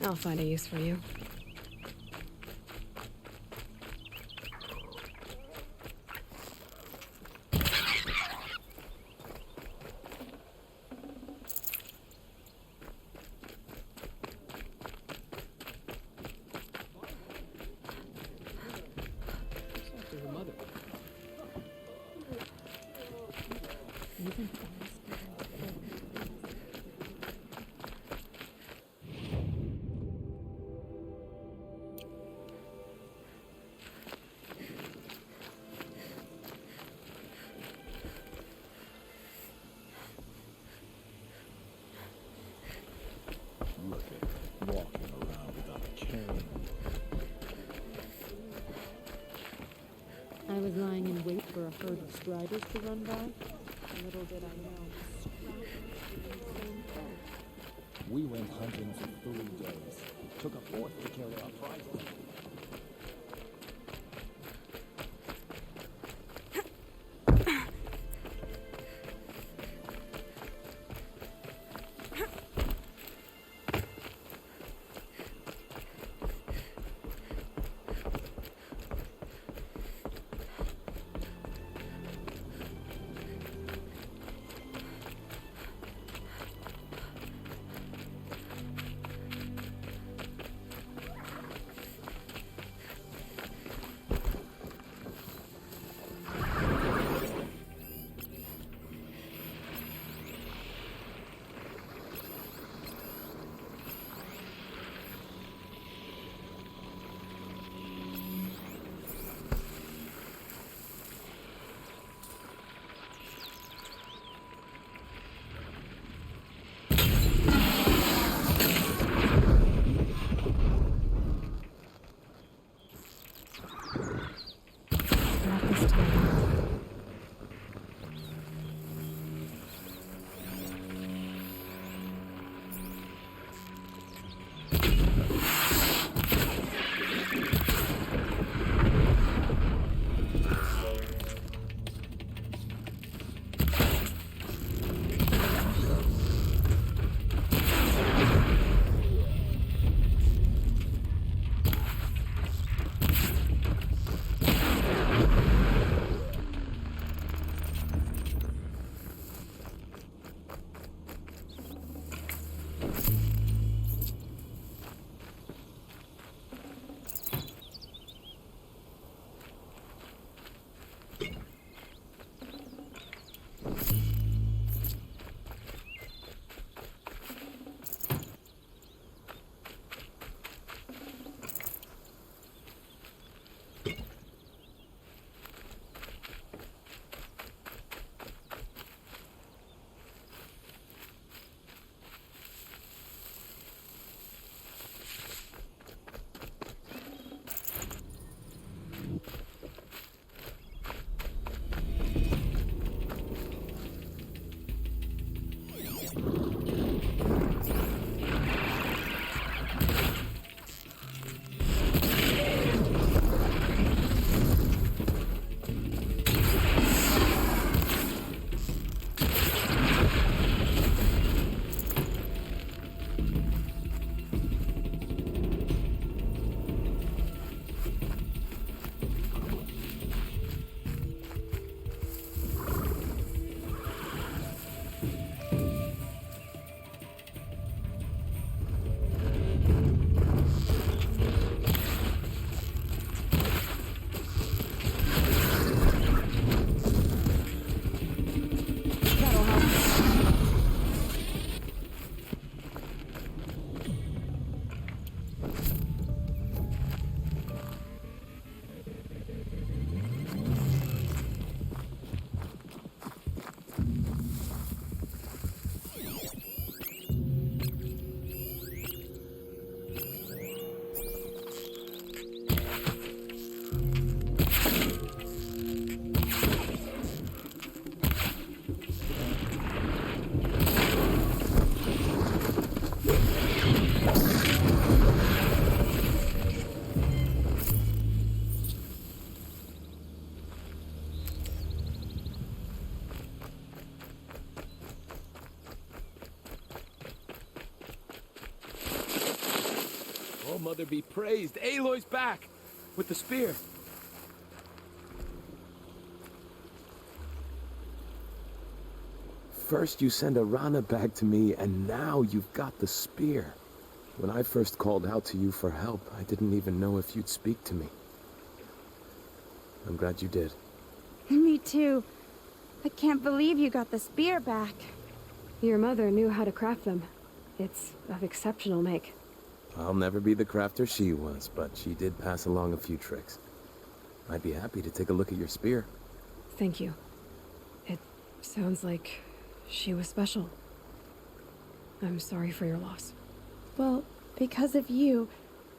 I'll find a use for you. Look at him, walking around without a cane. I was lying in wait for a herd of striders to run by. Little did I know, We went hunting for 3 days. Took a fourth to kill our prizes. Father be praised. Aloy's back with the spear. First you send Arana back to me, and now you've got the spear. When I first called out to you for help, I didn't even know if you'd speak to me. I'm glad you did. Me too. I can't believe you got the spear back. Your mother knew how to craft them. It's of exceptional make. I'll never be the crafter she was, but she did pass along a few tricks. I'd be happy to take a look at your spear. Thank you. It sounds like she was special. I'm sorry for your loss. Well, because of you,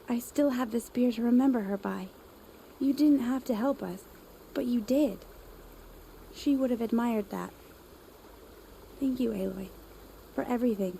I still have the spear to remember her by. You didn't have to help us, but you did. She would have admired that. Thank you, Aloy, for everything.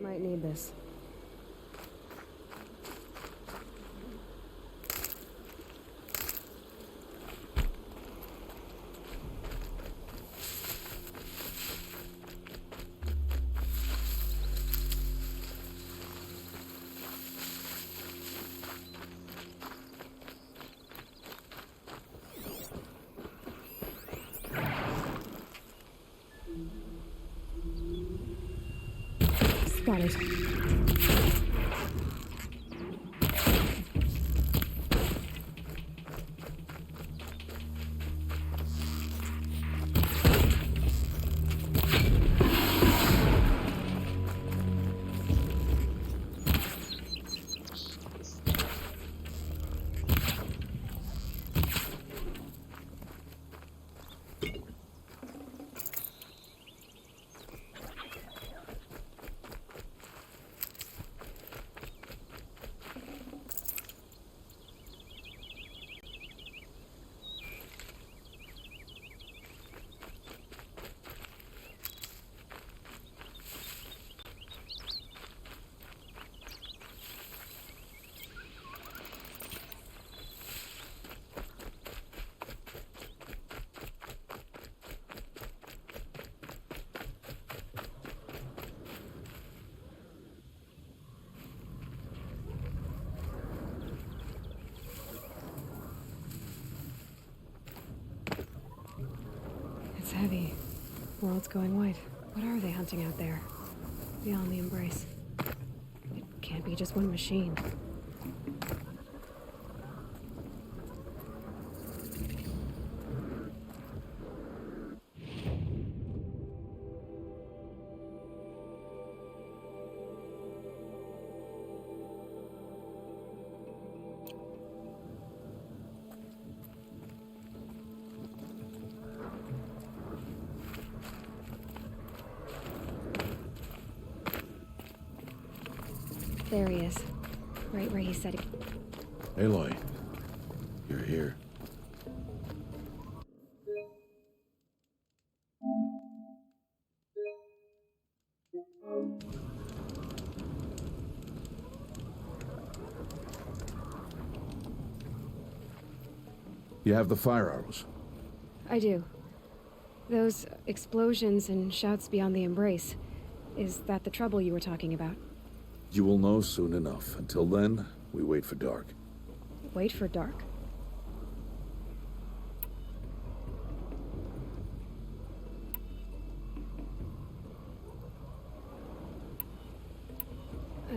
Might need this. Spotted. It's heavy. World's going white. What are they hunting out there? Beyond the embrace. It can't be just one machine. There he is. Right where he said he... Aloy, you're here. You have the fire arrows? I do. Those explosions and shouts beyond the embrace. Is that the trouble you were talking about? You will know soon enough. Until then, we wait for dark. Wait for dark?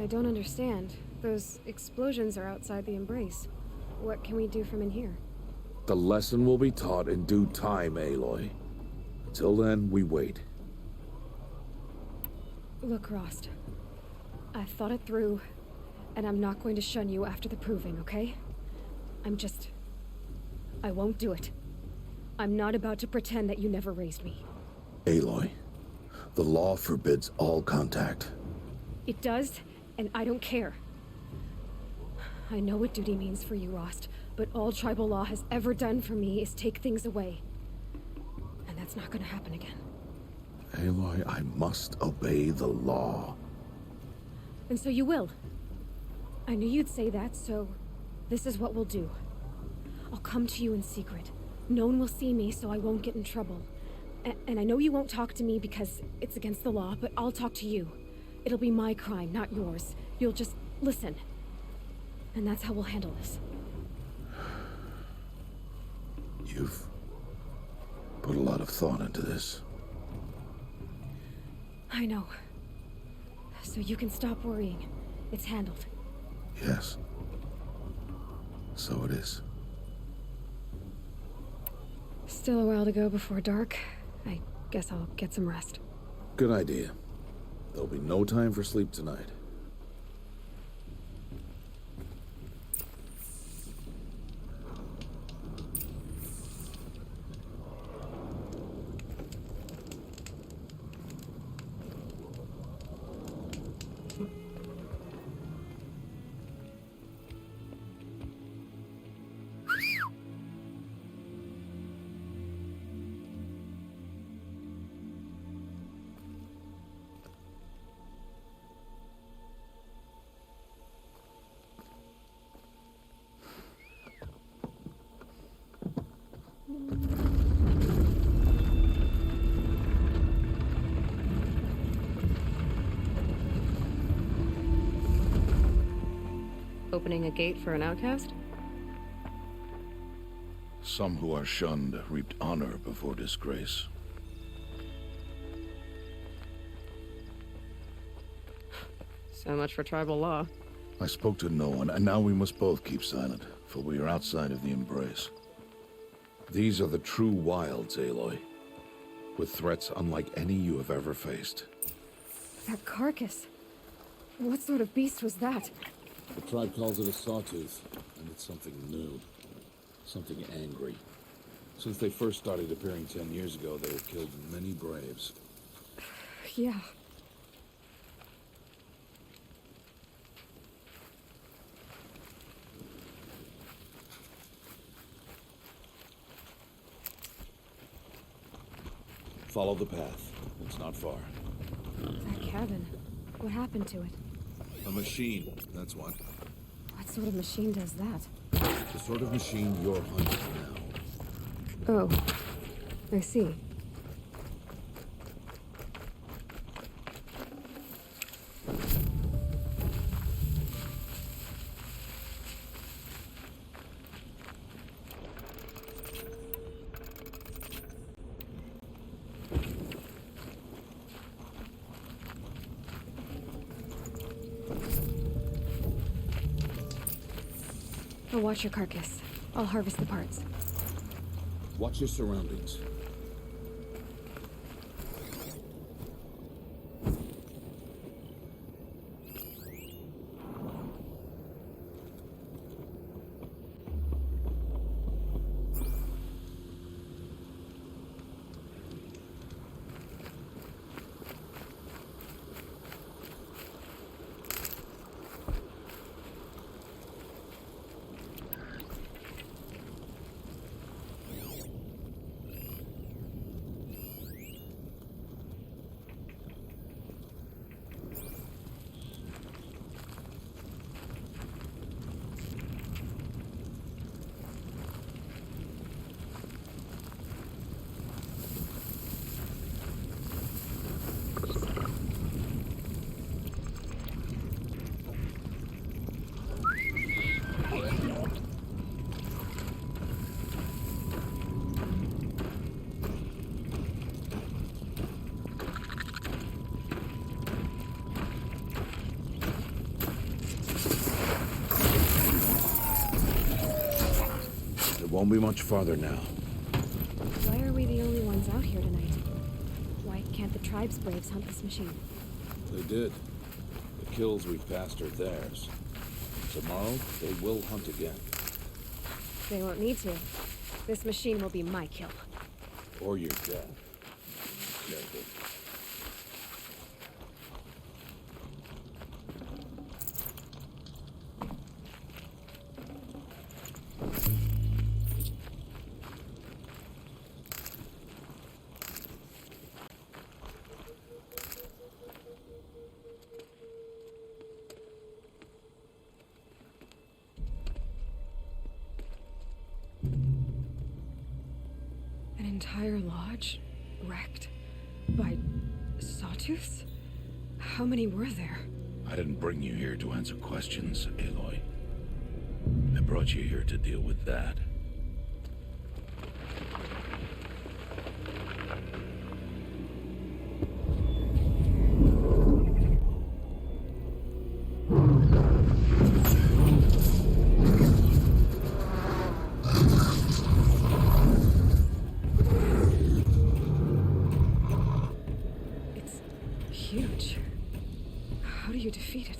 I don't understand. Those explosions are outside the embrace. What can we do from in here? The lesson will be taught in due time, Aloy. Until then, we wait. Look, Rost. I've thought it through, and I'm not going to shun you after the proving, okay? I won't do it. I'm not about to pretend that you never raised me. Aloy, the law forbids all contact. It does, and I don't care. I know what duty means for you, Rost, but all tribal law has ever done for me is take things away. And that's not gonna happen again. Aloy, I must obey the law. And so you will. I knew you'd say that, so this is what we'll do. I'll come to you in secret. No one will see me, so I won't get in trouble. And I know you won't talk to me because it's against the law, but I'll talk to you. It'll be my crime, not yours. You'll just listen. And that's how we'll handle this. You've put a lot of thought into this. I know. So you can stop worrying. It's handled. Yes. So it is. Still a while to go before dark. I guess I'll get some rest. Good idea. There'll be no time for sleep tonight. Opening a gate for an outcast? Some who are shunned reaped honor before disgrace. So much for tribal law. I spoke to no one, and now we must both keep silent, for we are outside of the embrace. These are the true wilds, Aloy, with threats unlike any you have ever faced. That carcass. What sort of beast was that? The tribe calls it a sawtooth, and it's something new. Something angry. Since they first started appearing 10 years ago, they have killed many braves. Yeah. Follow the path. It's not far. That cabin. What happened to it? A machine, that's what. What sort of machine does that? The sort of machine you're hunting now. Oh. I see. I'll watch your carcass. I'll harvest the parts. Watch your surroundings. Won't be much farther now. Why are we the only ones out here tonight? Why can't the tribe's braves hunt this machine? They did. The kills we've passed are theirs. Tomorrow, they will hunt again. They won't need to. This machine will be my kill. Or your death. Careful. An entire lodge wrecked by sawtooths? How many were there? I didn't bring you here to answer questions, Aloy. I brought you here to deal with that. Huge. How do you defeat it?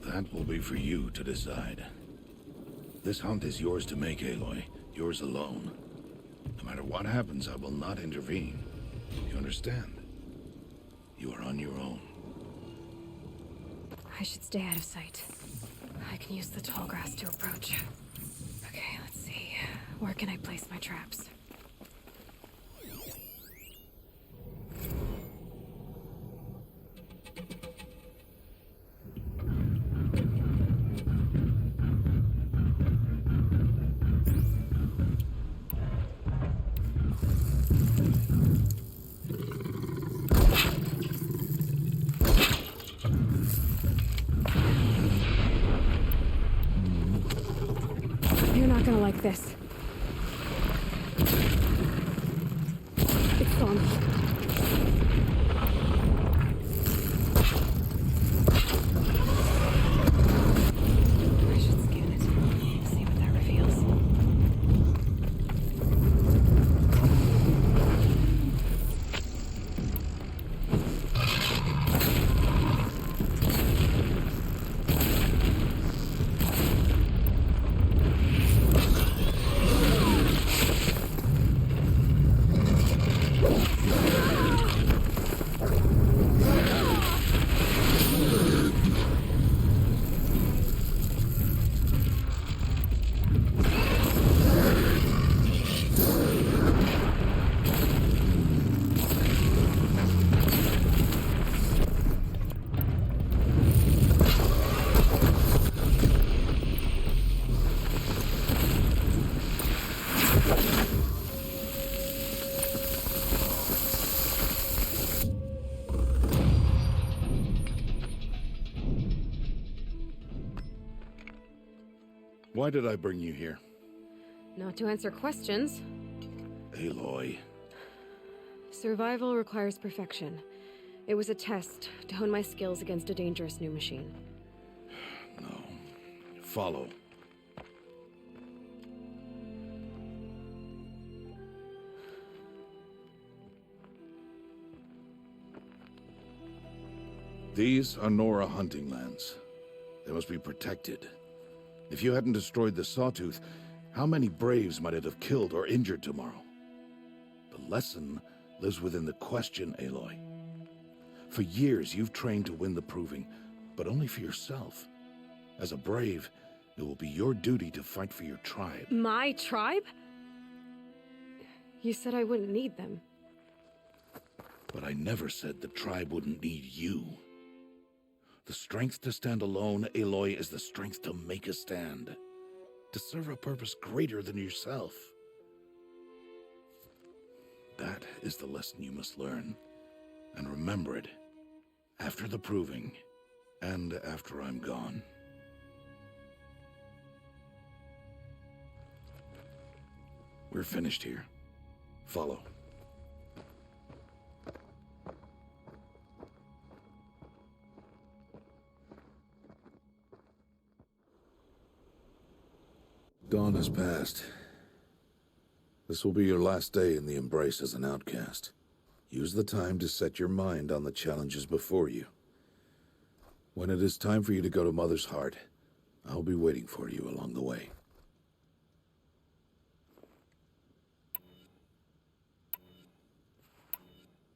That will be for you to decide. This hunt is yours to make, Aloy. Yours alone. No matter what happens, I will not intervene. You understand? You are on your own. I should stay out of sight. I can use the tall grass to approach. Okay, let's see. Where can I place my traps? You're not gonna like this. It's on. I should scan it. See what that reveals. Why did I bring you here? Not to answer questions. Aloy. Survival requires perfection. It was a test to hone my skills against a dangerous new machine. No. Follow. These are Nora hunting lands. They must be protected. If you hadn't destroyed the Sawtooth, how many Braves might it have killed or injured tomorrow? The lesson lives within the question, Aloy. For years, you've trained to win the Proving, but only for yourself. As a Brave, it will be your duty to fight for your tribe. My tribe? You said I wouldn't need them. But I never said the tribe wouldn't need you. The strength to stand alone, Aloy, is the strength to make a stand. To serve a purpose greater than yourself. That is the lesson you must learn. And remember it. After the Proving. And after I'm gone. We're finished here. Follow. Dawn has passed. This will be your last day in the Embrace as an outcast. Use the time to set your mind on the challenges before you. When it is time for you to go to Mother's Heart, I'll be waiting for you along the way.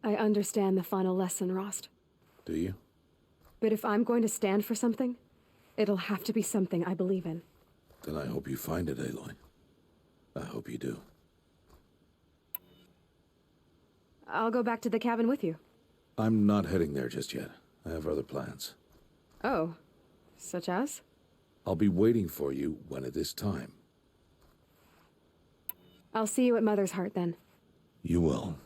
I understand the final lesson, Rost. Do you? But if I'm going to stand for something, it'll have to be something I believe in. Then I hope you find it, Aloy. I hope you do. I'll go back to the cabin with you. I'm not heading there just yet. I have other plans. Oh, such as? I'll be waiting for you when it is time. I'll see you at Mother's Heart then. You will.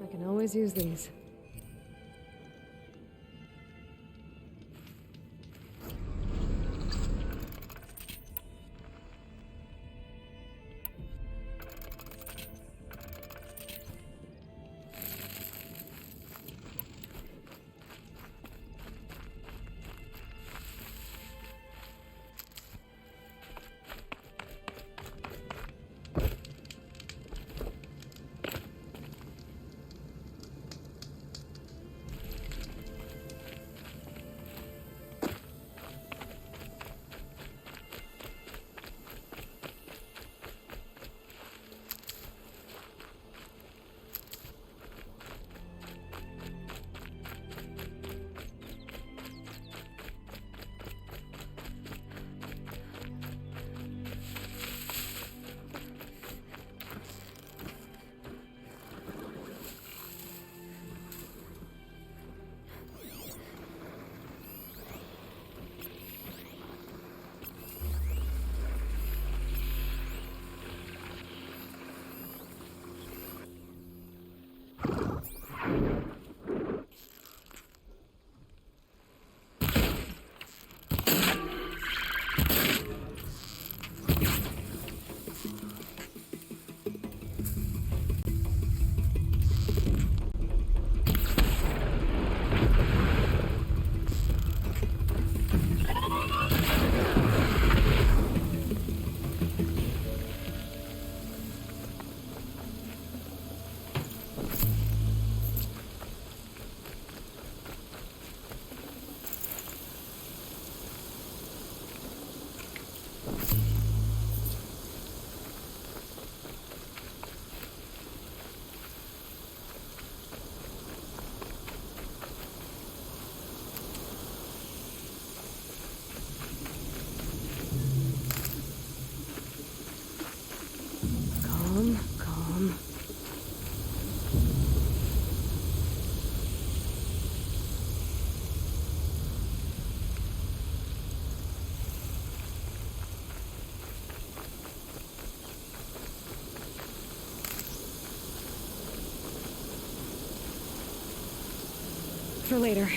I can always use these. for later.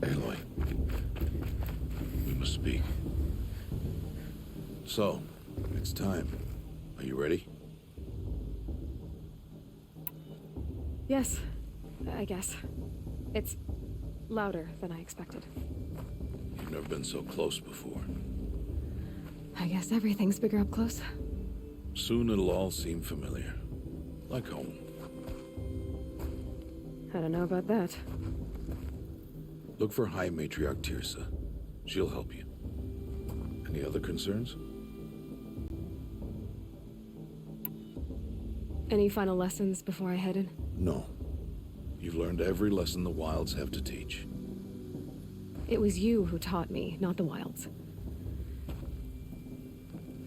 Aloy, we must speak. So, it's time. Are you ready? Yes, I guess. It's louder than I expected. You've never been so close before. I guess everything's bigger up close. Soon it'll all seem familiar. Like home. I don't know about that. Look for High Matriarch Tirsa. She'll help you. Any other concerns? Any final lessons before I head in? No. You've learned every lesson the Wilds have to teach. It was you who taught me, not the Wilds.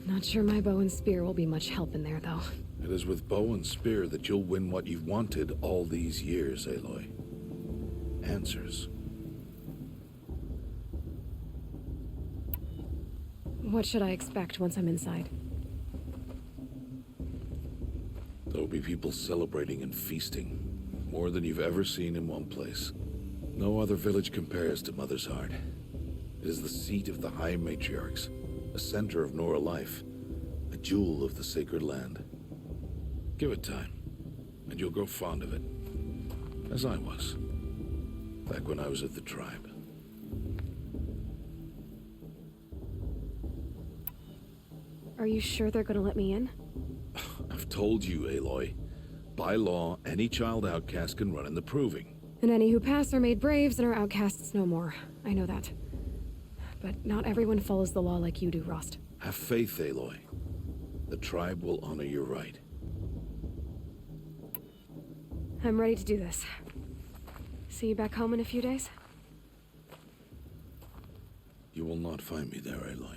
Not sure my bow and spear will be much help in there, though. It is with bow and spear that you'll win what you've wanted all these years, Aloy. Answers. What should I expect once I'm inside? There'll be people celebrating and feasting. More than you've ever seen in one place. No other village compares to Mother's Heart. It is the seat of the High Matriarchs, a center of Nora life, a jewel of the sacred land. Give it time, and you'll grow fond of it. As I was, back when I was at the tribe. Are you sure they're gonna let me in? I've told you, Aloy. By law, any child outcast can run in the proving. And any who pass are made braves and are outcasts no more. I know that. But not everyone follows the law like you do, Rost. Have faith, Aloy. The tribe will honor your right. I'm ready to do this. See you back home in a few days? You will not find me there, Aloy.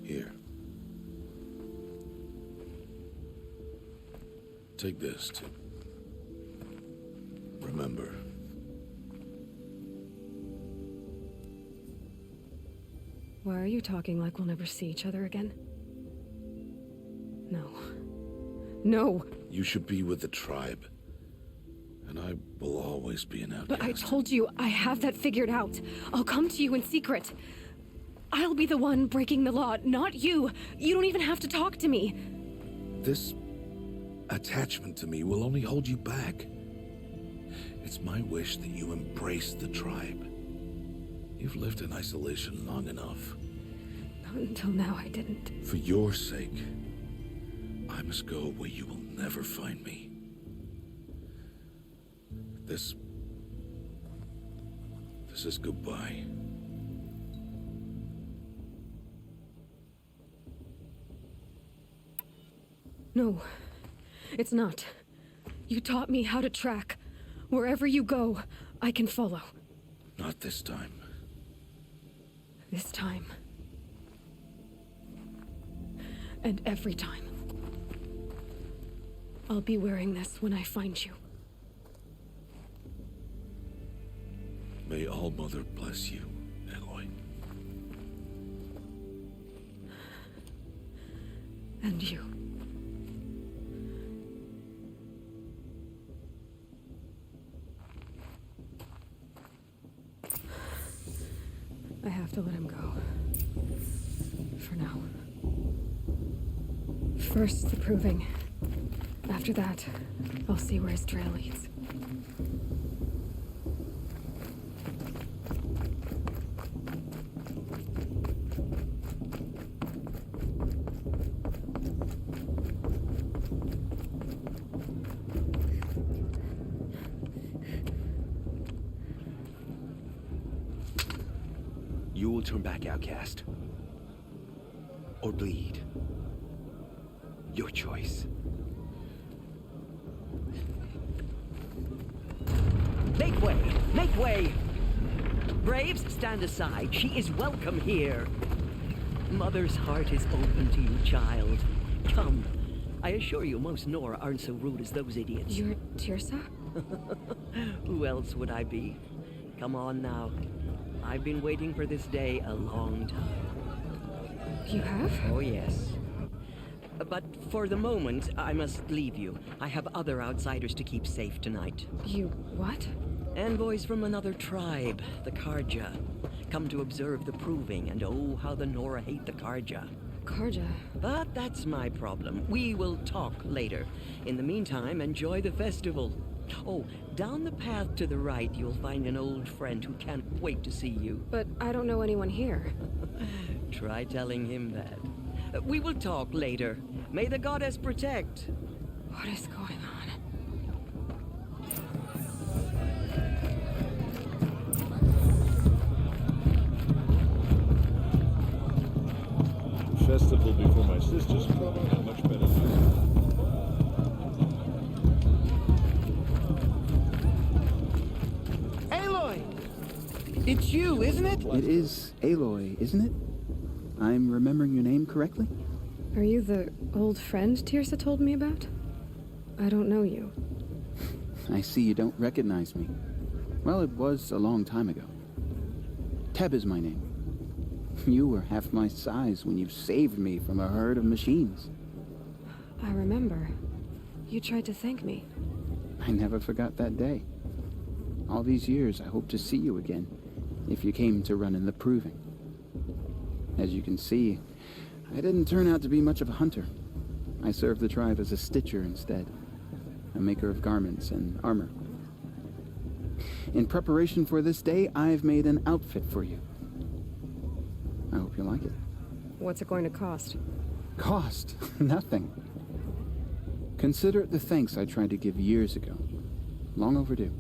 Here. Take this to remember. Why are you talking like we'll never see each other again? No. No! You should be with the tribe. And I will always be an outcast. But I told you, I have that figured out. I'll come to you in secret. I'll be the one breaking the law, not you. You don't even have to talk to me. This attachment to me will only hold you back. It's my wish that you embrace the tribe. You've lived in isolation long enough. Not until now, I didn't. For your sake, I must go where you will never find me. This is goodbye. No, it's not. You taught me how to track. Wherever you go, I can follow. Not this time. This time. And every time. I'll be wearing this when I find you. May All-Mother bless you, Aloy. And you. I have to let him go. For now. First, the proving. After that, I'll see where his trail leads. You will turn back, outcast. Or bleed. Your choice. Make way! Make way! Braves, stand aside. She is welcome here. Mother's heart is open to you, child. Come. I assure you, most Nora aren't so rude as those idiots. You're Tirsa? Who else would I be? Come on now. I've been waiting for this day a long time. You have? Oh, yes. But for the moment, I must leave you. I have other outsiders to keep safe tonight. You what? Envoys from another tribe, the Karja. Come to observe the proving, and oh, how the Nora hate the Karja. Karja? But that's my problem. We will talk later. In the meantime, enjoy the festival. Oh, down the path to the right, you'll find an old friend who can't wait to see you. But I don't know anyone here. Try telling him that. We will talk later. May the goddess protect. What is going on? Festival before my sister's proving how much better music. Aloy! It's you, isn't it? It is Aloy, isn't it? I'm remembering your name correctly? Are you the old friend Tirsa told me about? I don't know you. I see you don't recognize me. Well, it was a long time ago. Teb is my name. You were half my size when you saved me from a herd of machines. I remember. You tried to thank me. I never forgot that day. All these years, I hope to see you again, if you came to run in the proving. As you can see, I didn't turn out to be much of a hunter. I served the tribe as a stitcher instead, a maker of garments and armor. In preparation for this day, I've made an outfit for you. I hope you like it. What's it going to cost? Cost? Nothing. Consider it the thanks I tried to give years ago. Long overdue.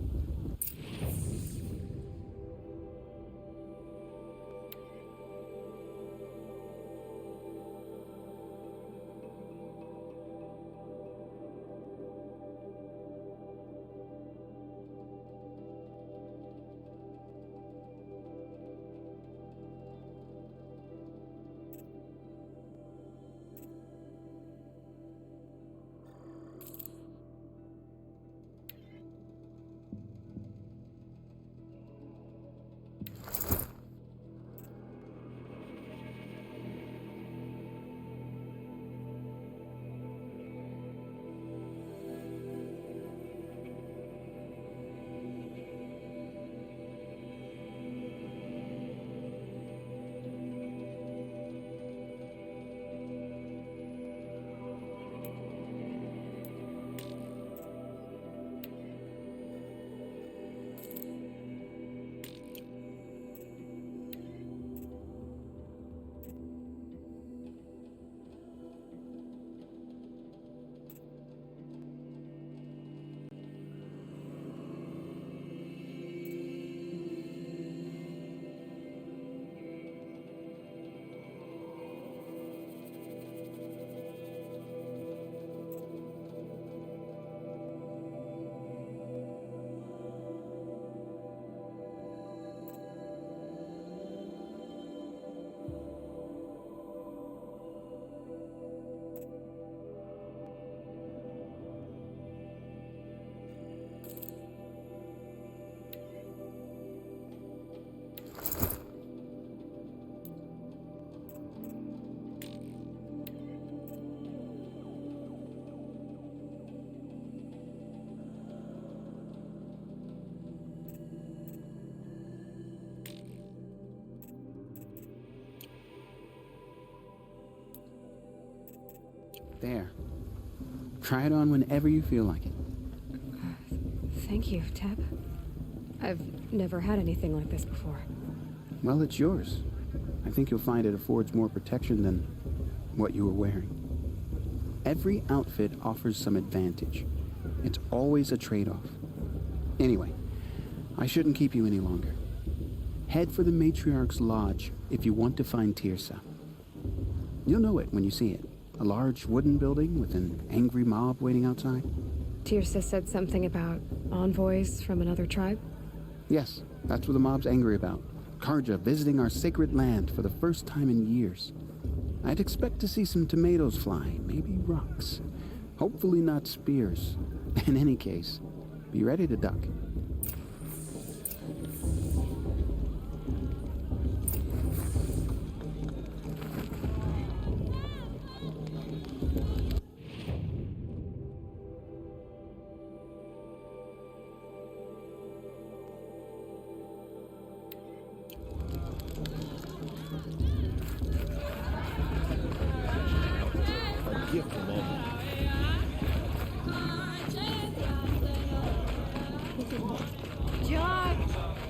There. Try it on whenever you feel like it. Thank you, Teb. I've never had anything like this before. Well, it's yours. I think you'll find it affords more protection than what you were wearing. Every outfit offers some advantage. It's always a trade-off. Anyway, I shouldn't keep you any longer. Head for the Matriarch's Lodge if you want to find Tirsa. You'll know it when you see it. A large wooden building with an angry mob waiting outside. Tirsa said something about envoys from another tribe? Yes, that's what the mob's angry about. Karja visiting our sacred land for the first time in years. I'd expect to see some tomatoes fly, maybe rocks. Hopefully not spears. In any case, be ready to duck.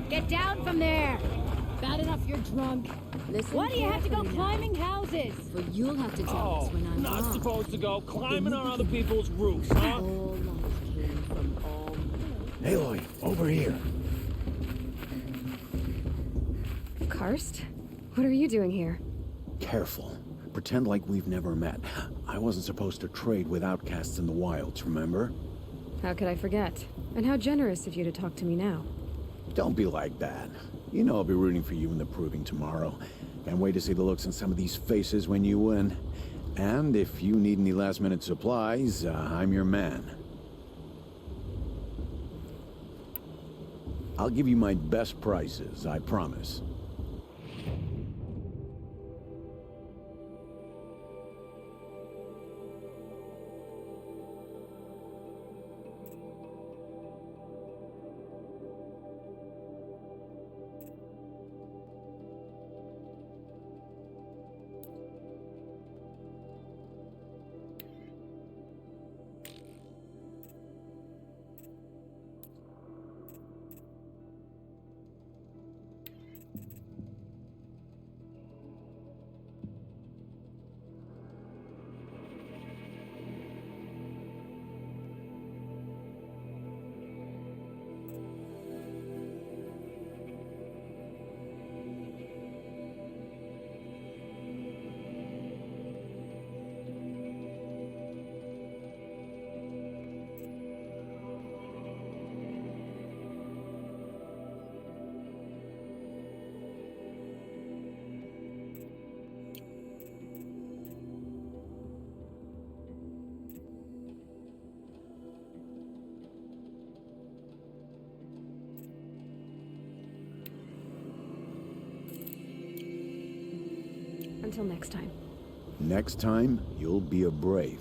Get down from there! Bad enough you're drunk. Listen. Why do you have to go carefully climbing houses? But you'll have to tell us when I'm not wrong. supposed to go climbing on other people's roofs, huh? All life came from all. Aloy, over here. Karst? What are you doing here? Careful. Pretend like we've never met. I wasn't supposed to trade with outcasts in the wilds, remember? How could I forget? And how generous of you to talk to me now. Don't be like that. You know I'll be rooting for you in the proving tomorrow. Can't wait to see the looks on some of these faces when you win. And if you need any last-minute supplies, I'm your man. I'll give you my best prices, I promise. Until next time. Next time, you'll be a brave.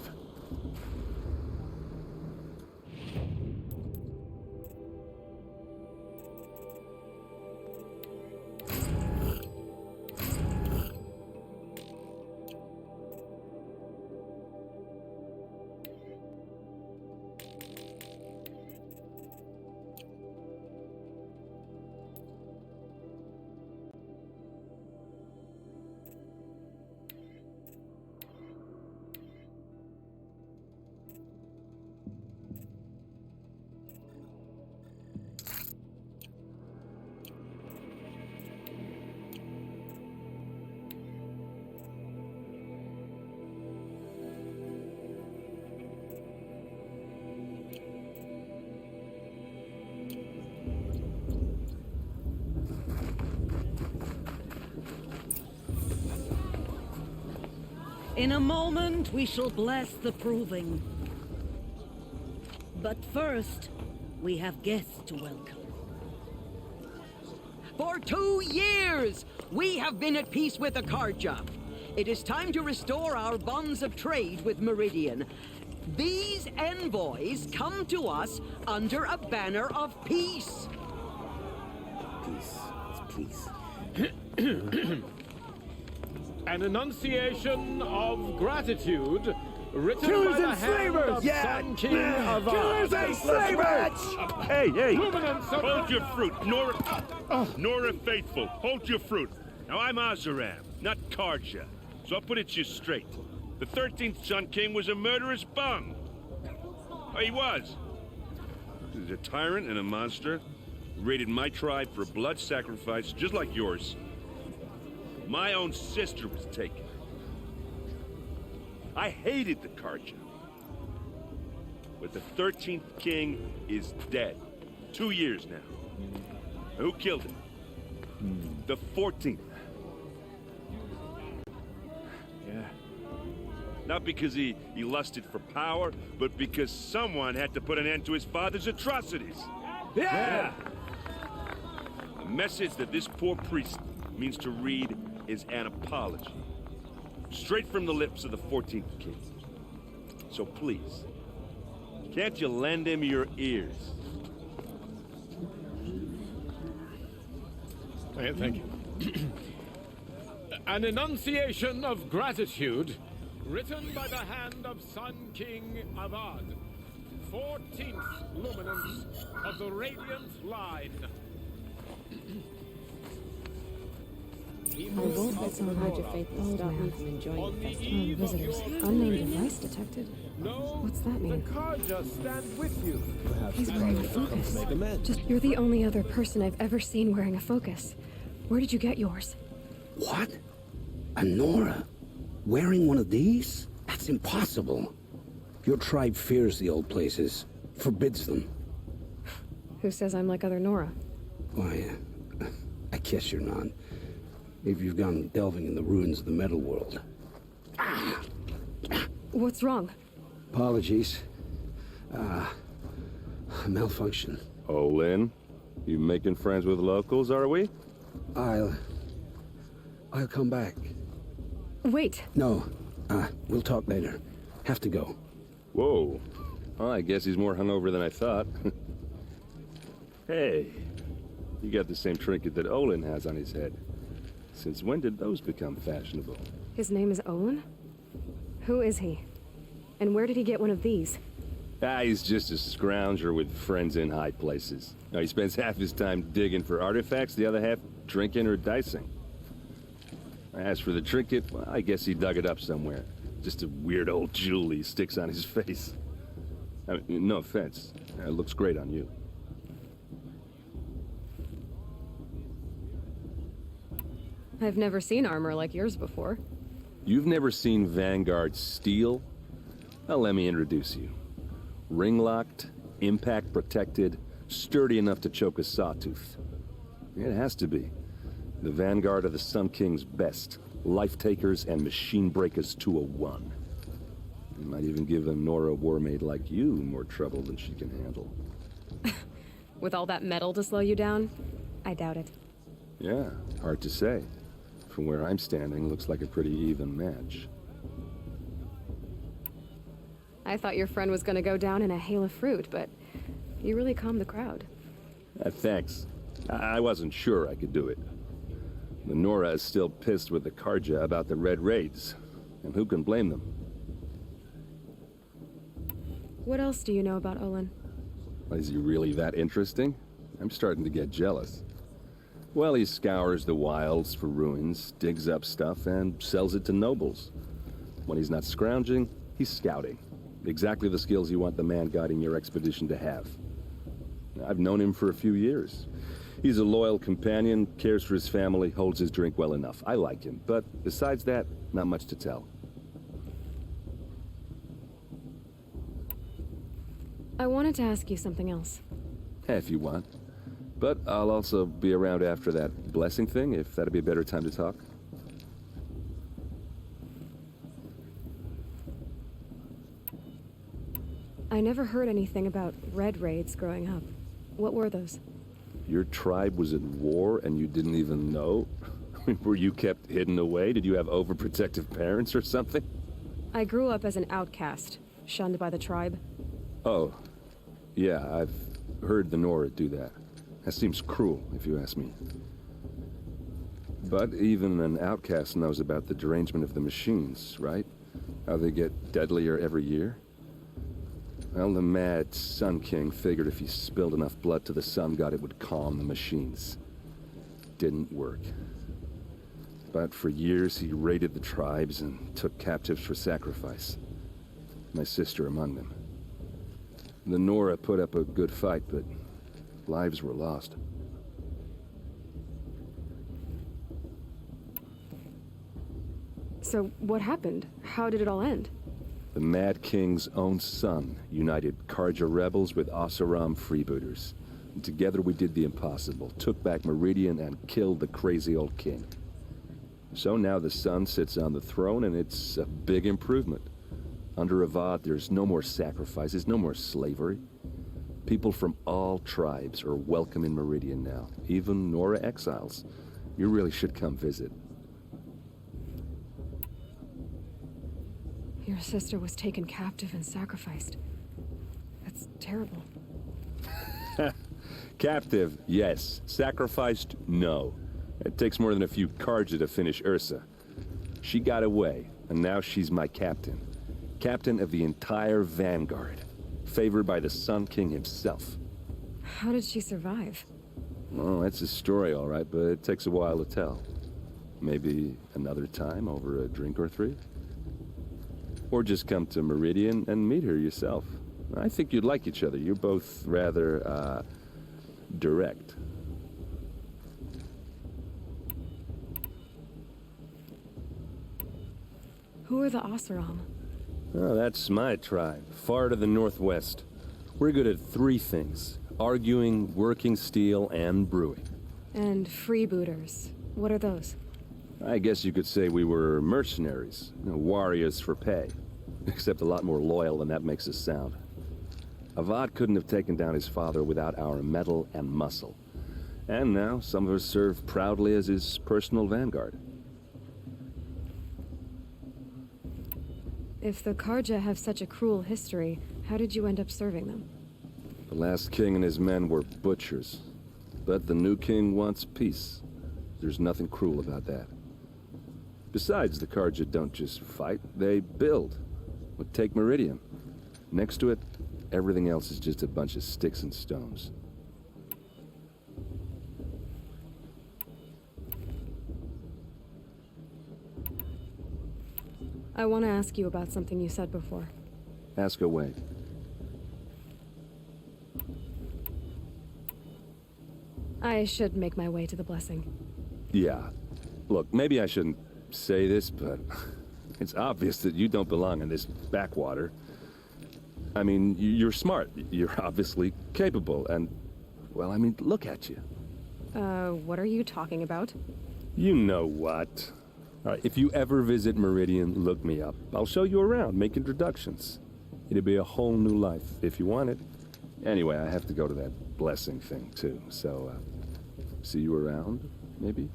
In a moment, we shall bless the proving. But first, we have guests to welcome. For 2 years, we have been at peace with Akarja. It is time to restore our bonds of trade with Meridian. These envoys come to us under a banner of peace. Peace. It's peace. An enunciation of gratitude Written Killers by the and hand slavers! of Yeah! Sun King of Killers and slavers! Hey, hey! Hold your fruit, Nora Faithful, hold your fruit. Now I'm Azaram, not Karja, so I'll put it to you straight. The 13th Sun King was a murderous bum. Oh, he was. He's a tyrant and a monster. Raided my tribe for blood sacrifice, just like yours. My own sister was taken. I hated the Karja. But the 13th king is dead. 2 years now. Who killed him? The 14th. Yeah. Not because he lusted for power, but because someone had to put an end to his father's atrocities. Yeah! A message that this poor priest means to read is an apology. Straight from the lips of the 14th king. So please, can't you lend him your ears? Thank you. An enunciation of gratitude, written by the hand of Sun King Avad, 14th luminance of the Radiant Line. I won't let someone hide your faith and stop me from enjoying the festival. Visitors. Unnamed device detected. What's that mean? The Karja stand with you. He's wearing a focus. You're the only other person I've ever seen wearing a focus. Where did you get yours? What? A Nora? Wearing one of these? That's impossible. Your tribe fears the old places, forbids them. Who says I'm like other Nora? Why, I guess you're not. If you've gone delving in the ruins of the metal world. What's wrong? Apologies. A malfunction. Oh, Lynn, you making friends with locals, are we? I'll come back. Wait. No, we'll talk later. Have to go. Whoa. Well, I guess he's more hungover than I thought. Hey, you got the same trinket that Olin has on his head. Since when did those become fashionable? His name is Olin? Who is he? And where did he get one of these? He's just a scrounger with friends in high places. Now, he spends half his time digging for artifacts, the other half drinking or dicing. As for the trinket, well, I guess he dug it up somewhere. Just a weird old jewel he sticks on his face. I mean, no offense. It looks great on you. I've never seen armor like yours before. You've never seen Vanguard steel? Well, let me introduce you. Ring-locked, impact-protected, sturdy enough to choke a sawtooth. It has to be. The Vanguard of the Sun King's best. Life-takers and machine-breakers to a one. You might even give a Nora warmaid like you more trouble than she can handle. With all that metal to slow you down? I doubt it. Yeah, hard to say. From where I'm standing, looks like a pretty even match. I thought your friend was gonna go down in a hail of fruit, but you really calmed the crowd. Thanks. I wasn't sure I could do it. The Nora is still pissed with the Karja about the Red Raids, and who can blame them? What else do you know about Olin? Is he really that interesting? I'm starting to get jealous. Well, he scours the wilds for ruins, digs up stuff, and sells it to nobles. When he's not scrounging, he's scouting. Exactly the skills you want the man guiding your expedition to have. I've known him for a few years. He's a loyal companion, cares for his family, holds his drink well enough. I like him, but besides that, not much to tell. I wanted to ask you something else. If you want. But I'll also be around after that blessing thing, if that'd be a better time to talk. I never heard anything about Red Raids growing up. What were those? Your tribe was at war and you didn't even know? I mean, were you kept hidden away? Did you have overprotective parents or something? I grew up as an outcast, shunned by the tribe. Oh, yeah, I've heard the Nora do that. That seems cruel, if you ask me. But even an outcast knows about the derangement of the machines, right? How they get deadlier every year? Well, the mad Sun King figured if he spilled enough blood to the Sun God, it would calm the machines. Didn't work. But for years, he raided the tribes and took captives for sacrifice. My sister among them. The Nora put up a good fight, but lives were lost. So, what happened? How did it all end? The Mad King's own son united Karja rebels with Oseram freebooters. And together we did the impossible, took back Meridian and killed the crazy old king. So now the son sits on the throne and it's a big improvement. Under Avad, there's no more sacrifices, no more slavery. People from all tribes are welcome in Meridian now, even Nora exiles. You really should come visit. Your sister was taken captive and sacrificed. That's terrible. Captive, yes. Sacrificed, no. It takes more than a few Karja to finish Ursa. She got away, and now she's my captain. Captain of the entire Vanguard. Favored by the Sun King himself. How did she survive? Well, that's a story, all right, but it takes a while to tell. Maybe another time over a drink or three? Or just come to Meridian and meet her yourself. I think you'd like each other. You're both rather, direct. Who are the Oseram? Oh, that's my tribe, far to the northwest. We're good at three things: arguing, working steel, and brewing. And freebooters. What are those? I guess you could say we were mercenaries, warriors for pay. Except a lot more loyal than that makes us sound. Avad couldn't have taken down his father without our metal and muscle. And now some of us serve proudly as his personal vanguard. If the Karja have such a cruel history, how did you end up serving them? The last king and his men were butchers. But the new king wants peace. There's nothing cruel about that. Besides, the Karja don't just fight, they build. But take Meridian. Next to it, everything else is just a bunch of sticks and stones. I want to ask you about something you said before. Ask away. I should make my way to the blessing. Yeah. Look, maybe I shouldn't say this, but it's obvious that you don't belong in this backwater. I mean, you're smart. You're obviously capable, and, well, I mean, look at you. What are you talking about? You know what. All right, if you ever visit Meridian, look me up. I'll show you around, make introductions. It'll be a whole new life, if you want it. Anyway, I have to go to that blessing thing, too, so, see you around, maybe?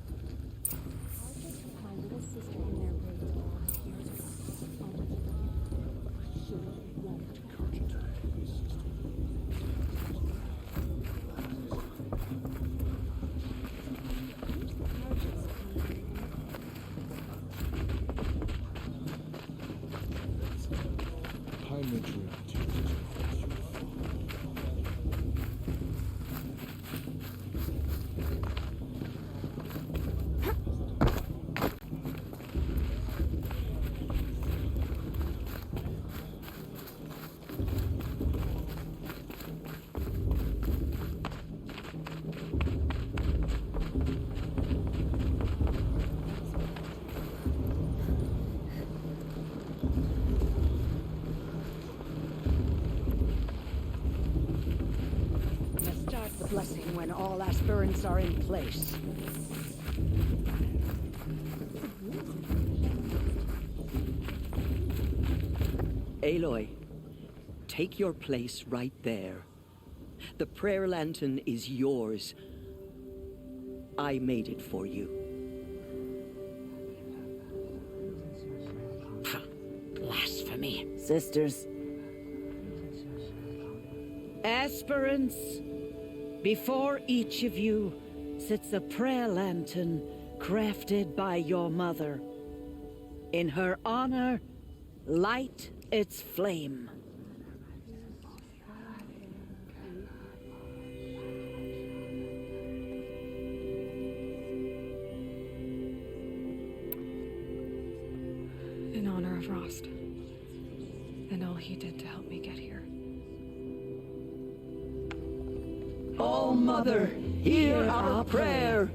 Blessing when all aspirants are in place. Aloy, take your place right there. The prayer lantern is yours. I made it for you. Blasphemy. Sisters. Aspirants. Before each of you sits a prayer lantern crafted by your mother. In her honor, Light its flame. In honor of Rost. And all he did to help me get here. Oh, Mother, hear our prayer.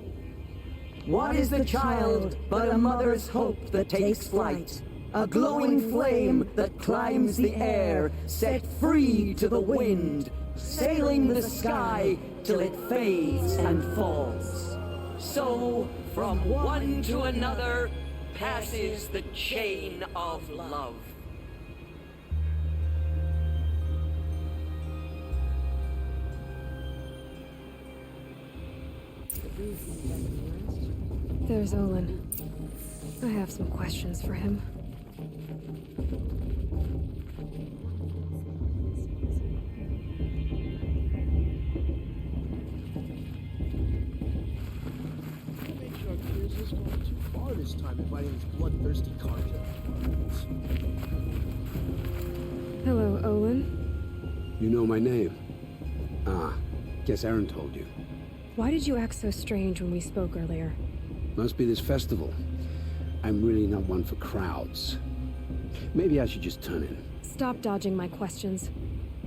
What is the child but a mother's hope that takes flight? A glowing flame that climbs the air, set free to the wind, sailing the sky till it fades and falls. So, from one to another, passes the chain of love. There's Olin. I have some questions for him. Make sure Gears is going too far this time, inviting these bloodthirsty Carja. Hello, Olin. You know my name? Ah, guess Aaron told you. Why did you act so strange when we spoke earlier? Must be this festival. I'm really not one for crowds. Maybe I should just turn in. Stop dodging my questions.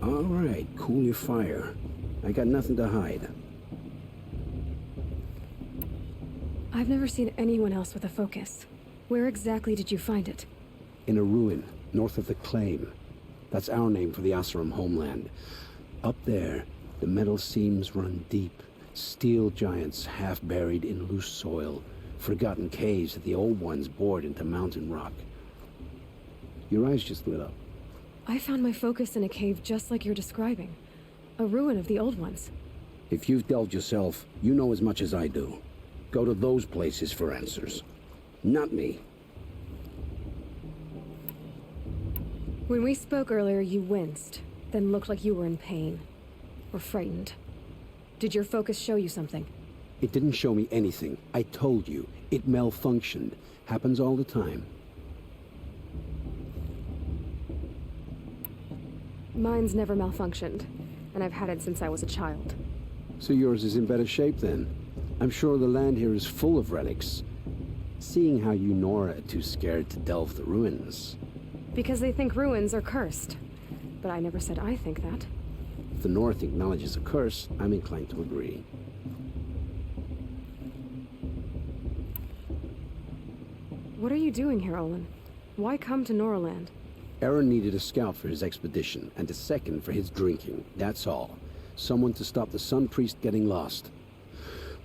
All right, cool your fire. I got nothing to hide. I've never seen anyone else with a focus. Where exactly did you find it? In a ruin, north of the Claim. That's our name for the Oseram homeland. Up there, the metal seams run deep. Steel giants half buried in loose soil. Forgotten caves that the old ones bored into mountain rock. Your eyes just lit up. I found my focus in a cave just like you're describing. A ruin of the old ones. If you've delved yourself, you know as much as I do. Go to those places for answers. Not me. When we spoke earlier, you winced, then looked like you were in pain. Or frightened. Did your focus show you something? It didn't show me anything. I told you. It malfunctioned. Happens all the time. Mine's never malfunctioned, and I've had it since I was a child. So yours is in better shape then. I'm sure the land here is full of relics. Seeing how you Nora are too scared to delve the ruins. Because they think ruins are cursed. But I never said I think that. If the North acknowledges a curse, I'm inclined to agree. What are you doing here, Olin? Why come to Noraland? Aaron needed a scout for his expedition, and a second for his drinking, that's all. Someone to stop the Sun Priest getting lost.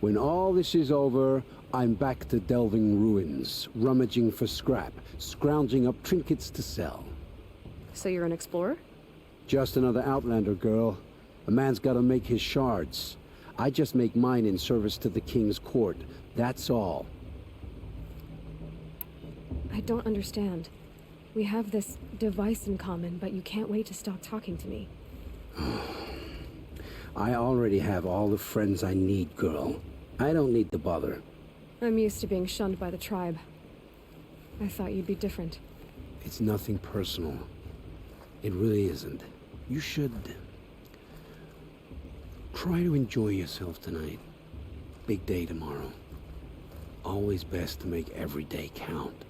When all this is over, I'm back to delving ruins, rummaging for scrap, scrounging up trinkets to sell. So you're an explorer? Just another Outlander, girl. A man's gotta make his shards. I just make mine in service to the King's court, that's all. I don't understand. We have this device in common, but you can't wait to stop talking to me. I already have all the friends I need, girl. I don't need the bother. I'm used to being shunned by the tribe. I thought you'd be different. It's nothing personal. It really isn't. You should try to enjoy yourself tonight. Big day tomorrow. Always best to make every day count.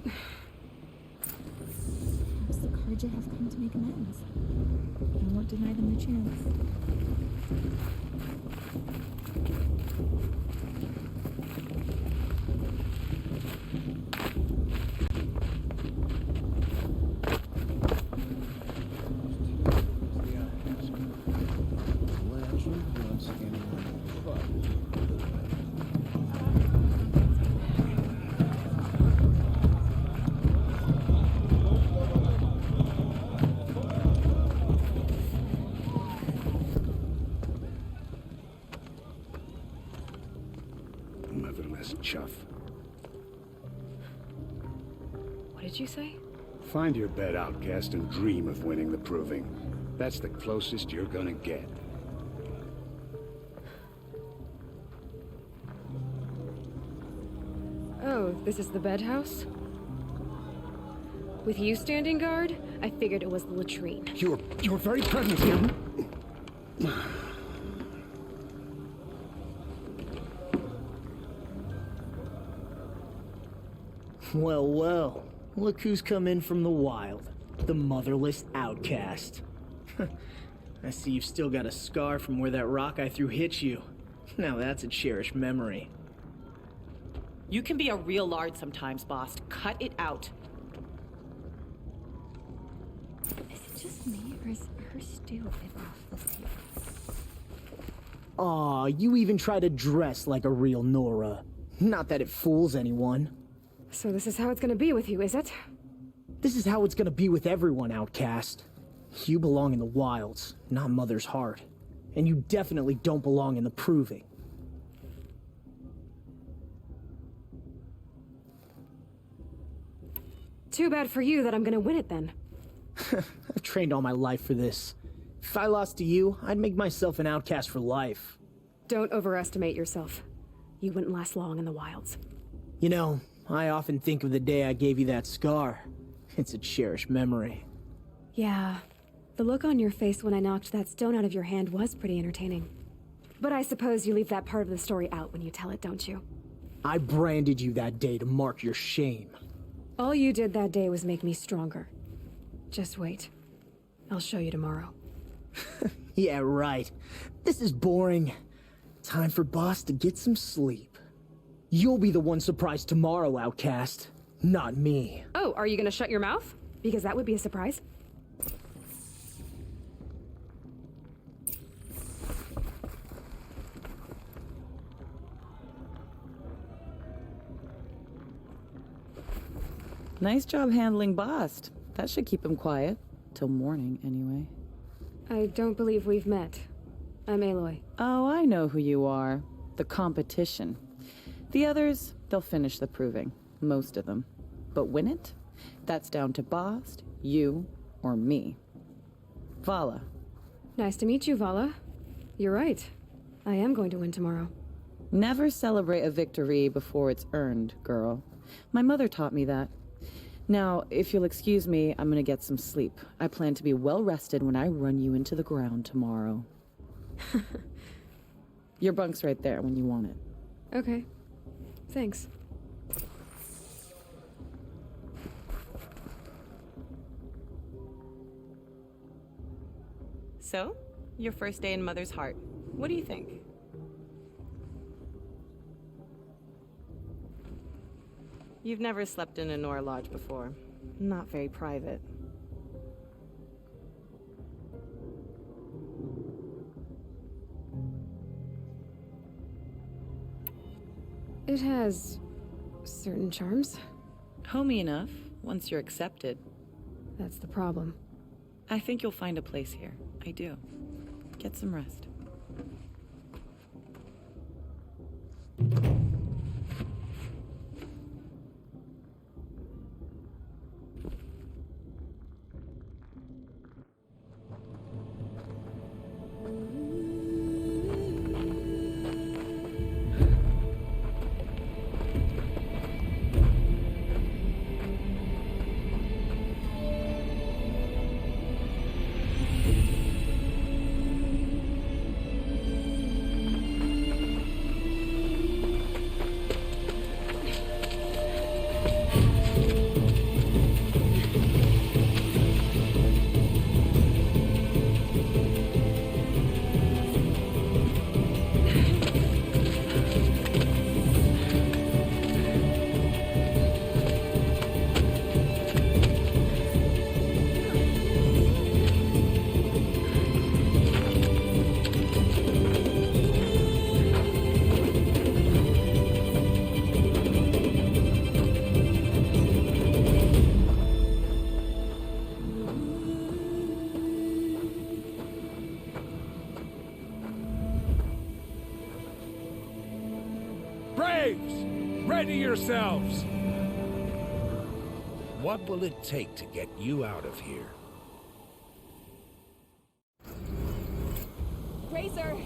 Perhaps the Carja have come to make amends. I won't deny them the chance. Motherless chuff. What did you say? Find your bed, outcast, and dream of winning the proving. That's the closest you're gonna get. Oh, this is the bed house? With you standing guard, I figured it was the latrine. Your very presence here. Well, well. Look who's come in from the wild. The motherless outcast. I see you've still got a scar from where that rock I threw hit you. Now that's a cherished memory. You can be a real lard sometimes, boss. Cut it out. Is it just me, or is her stew a bit off the table? Aw, you even try to dress like a real Nora. Not that it fools anyone. So this is how it's gonna be with you, is it? This is how it's gonna be with everyone, outcast. You belong in the wilds, not Mother's heart. And you definitely don't belong in the proving. Too bad for you that I'm gonna win it then. I've trained all my life for this. If I lost to you, I'd make myself an outcast for life. Don't overestimate yourself. You wouldn't last long in the wilds. You know, I often think of the day I gave you that scar. It's a cherished memory. Yeah. The look on your face when I knocked that stone out of your hand was pretty entertaining. But I suppose you leave that part of the story out when you tell it, don't you? I branded you that day to mark your shame. All you did that day was make me stronger. Just wait. I'll show you tomorrow. Yeah, right. This is boring. Time for Boss to get some sleep. You'll be the one surprised tomorrow, outcast. Not me. Oh, are you gonna shut your mouth? Because that would be a surprise. Nice job handling Bast. That should keep him quiet. Till morning, anyway. I don't believe we've met. I'm Aloy. Oh, I know who you are. The competition. The others, they'll finish the proving. Most of them. But win it? That's down to Bast, you, or me. Vala. Nice to meet you, Vala. You're right. I am going to win tomorrow. Never celebrate a victory before it's earned, girl. My mother taught me that. Now, if you'll excuse me, I'm gonna get some sleep. I plan to be well rested when I run you into the ground tomorrow. Your bunk's right there when you want it. Okay. Thanks. So, your first day in Mother's heart. What do you think? You've never slept in a Nora lodge before. Not very private. It has certain charms. Homey enough, once you're accepted. That's the problem. I think you'll find a place here. I do. Get some rest. Ready yourselves! What will it take to get you out of here? Razor!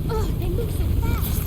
Oh, they move so fast!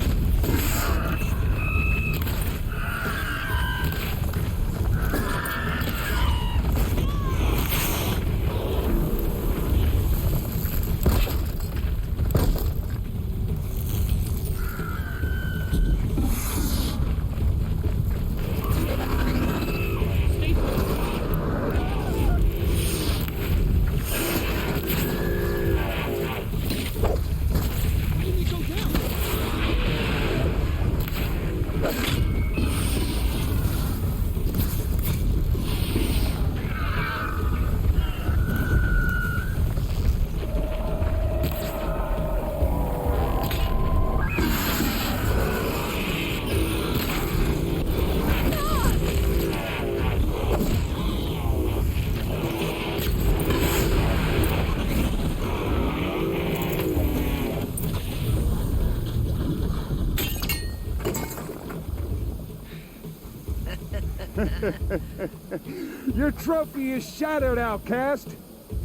Your trophy is shattered, outcast.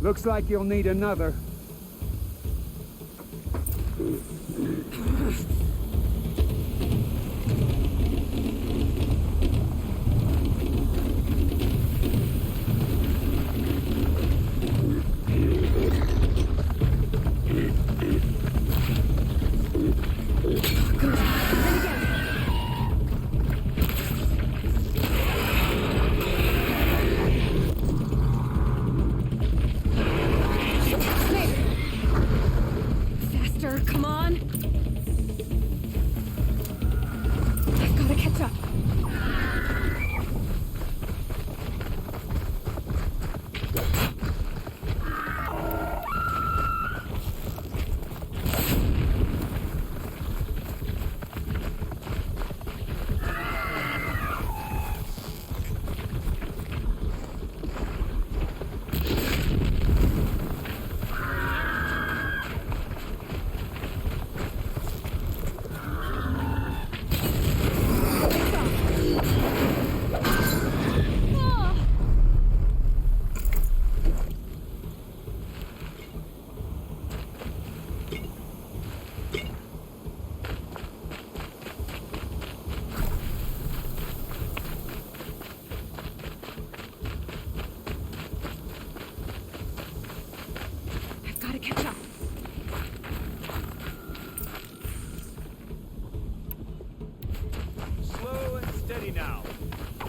Looks like you'll need another. Come on! I've got to catch up. Now.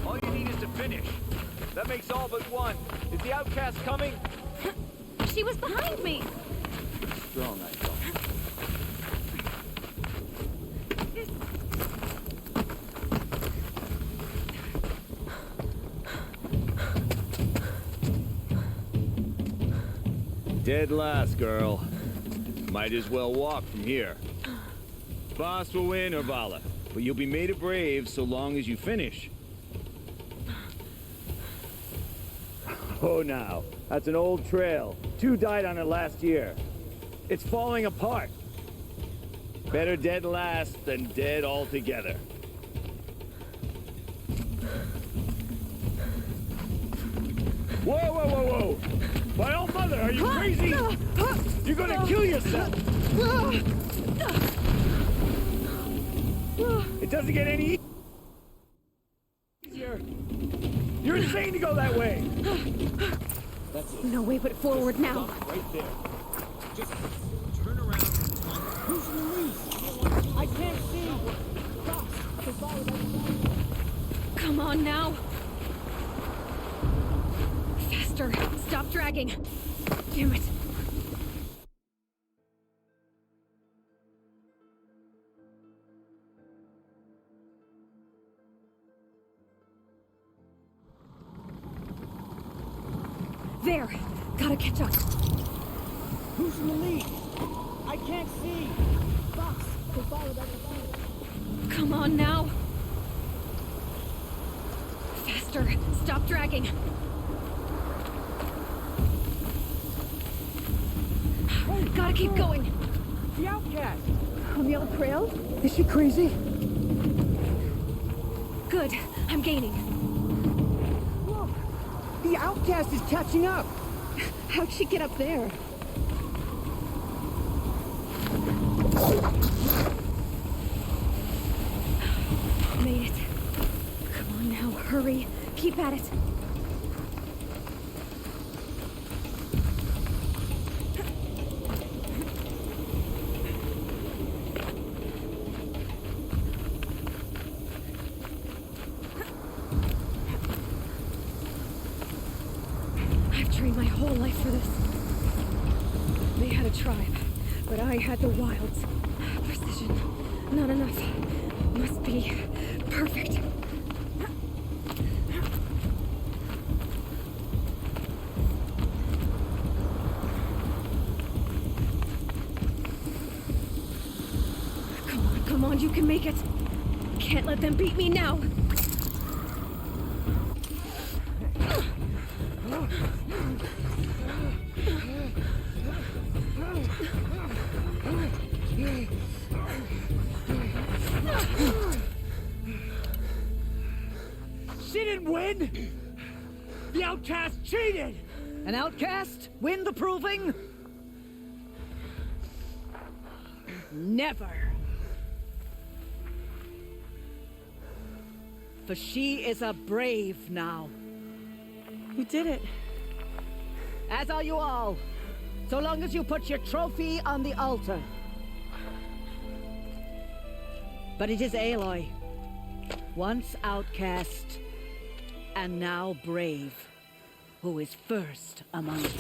All you need is to finish. That makes all but one. Is the outcast coming? She was behind me! Strong, I thought. Dead last, girl. Might as well walk from here. Boss will win, Urvala. But you'll be made a brave so long as you finish. Oh, now. That's an old trail. 2 died on it last year. It's falling apart. Better dead last than dead altogether. Whoa, whoa, whoa, whoa! My old mother, are you crazy? You're gonna kill yourself! It doesn't get any easier. You're insane to go that way. No way but forward now. Right there. Just turn around and talk. Who's in the lead? I can't see. Stop. Come on now. Faster. Stop dragging. Damn it. There! Gotta catch up. Who's in the lead? I can't see. Fox, they follow that. Come on now. Faster. Stop dragging. Gotta keep going. The outcast. On the old trail? Is she crazy? Good. I'm gaining. Look! The outcast is catching up! How'd she get up there? Made it. Come on now, hurry. Keep at it. My whole life for this. They had a tribe, but I had the wilds. Precision. Not enough. Must be perfect. Come on, you can make it. Can't let them beat me now. win? The outcast cheated! An outcast? Win the proving? Never. For she is a brave now. You did it. As are you all. So long as you put your trophy on the altar. But it is Aloy, once outcast, and now brave, who is first among us.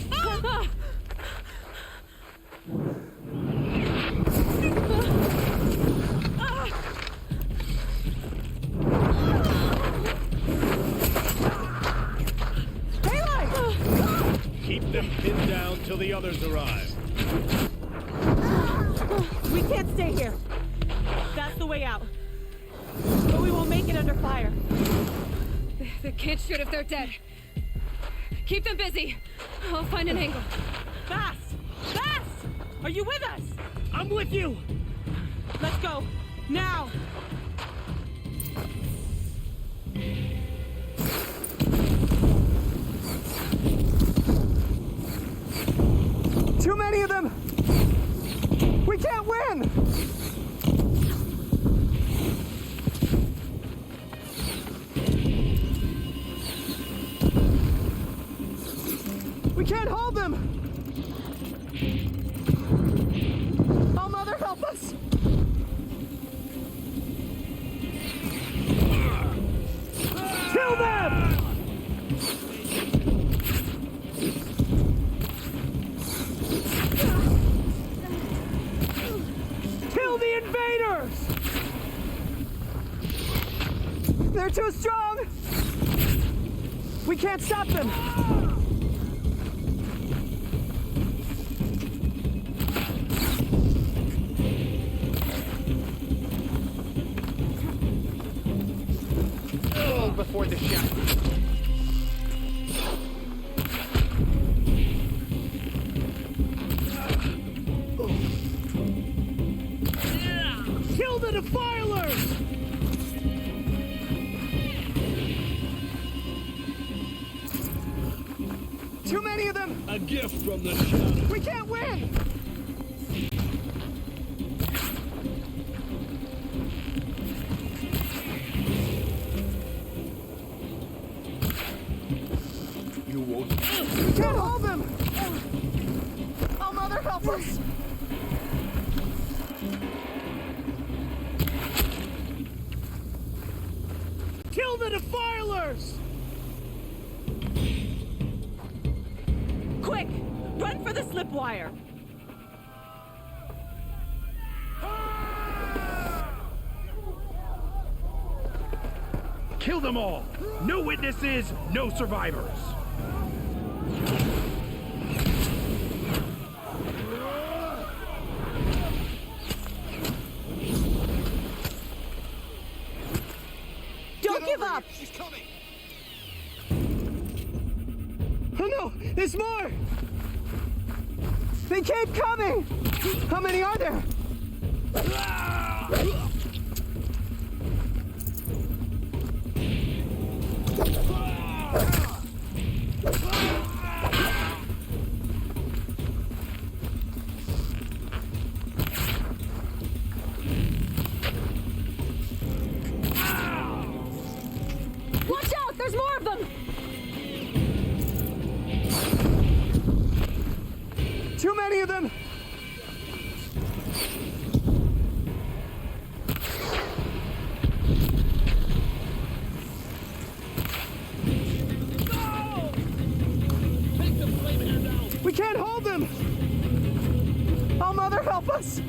Keep them pinned down till the others arrive. We can't stay here. That's the way out. But we won't make it under fire. They can't shoot if they're dead. Keep them busy. I'll find an angle. Fast! Fast! Are you with us? I'm with you! Let's go. Now! Too many of them! We can't win! We can't hold them! Oh, Mother, help us! Kill them! Kill the invaders! They're too strong! We can't stop them! Before the shot. Kill the defilers! Too many of them! A gift from the shadow. We can't win! You won't. We can't hold them! Oh, Mother, help us! Kill the defilers! Quick! Run for the slip wire! Kill them all! No witnesses, no survivors! Don't give up! She's coming! Oh no! There's more! They keep coming! How many are there? Watch out! There's more of them! Too many of them! We can't hold them! Oh, Mother, help us!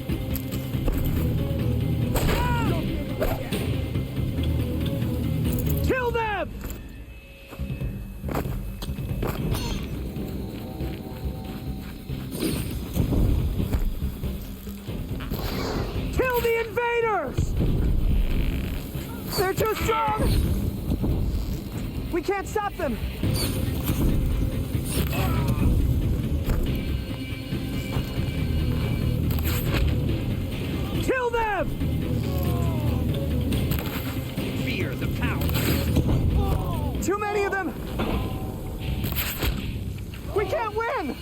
Kill them! Kill the invaders! They're too strong! We can't stop them! Kill them! Fear the power! Too We can't win!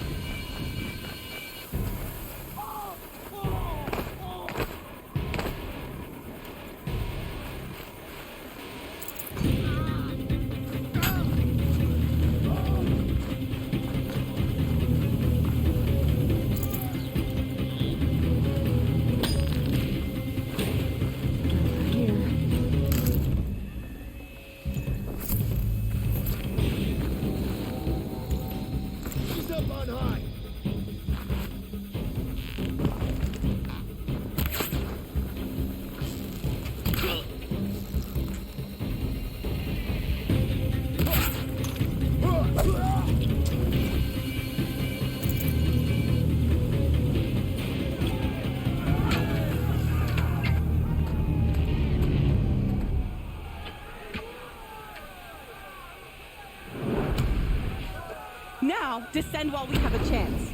Now, descend while we have a chance.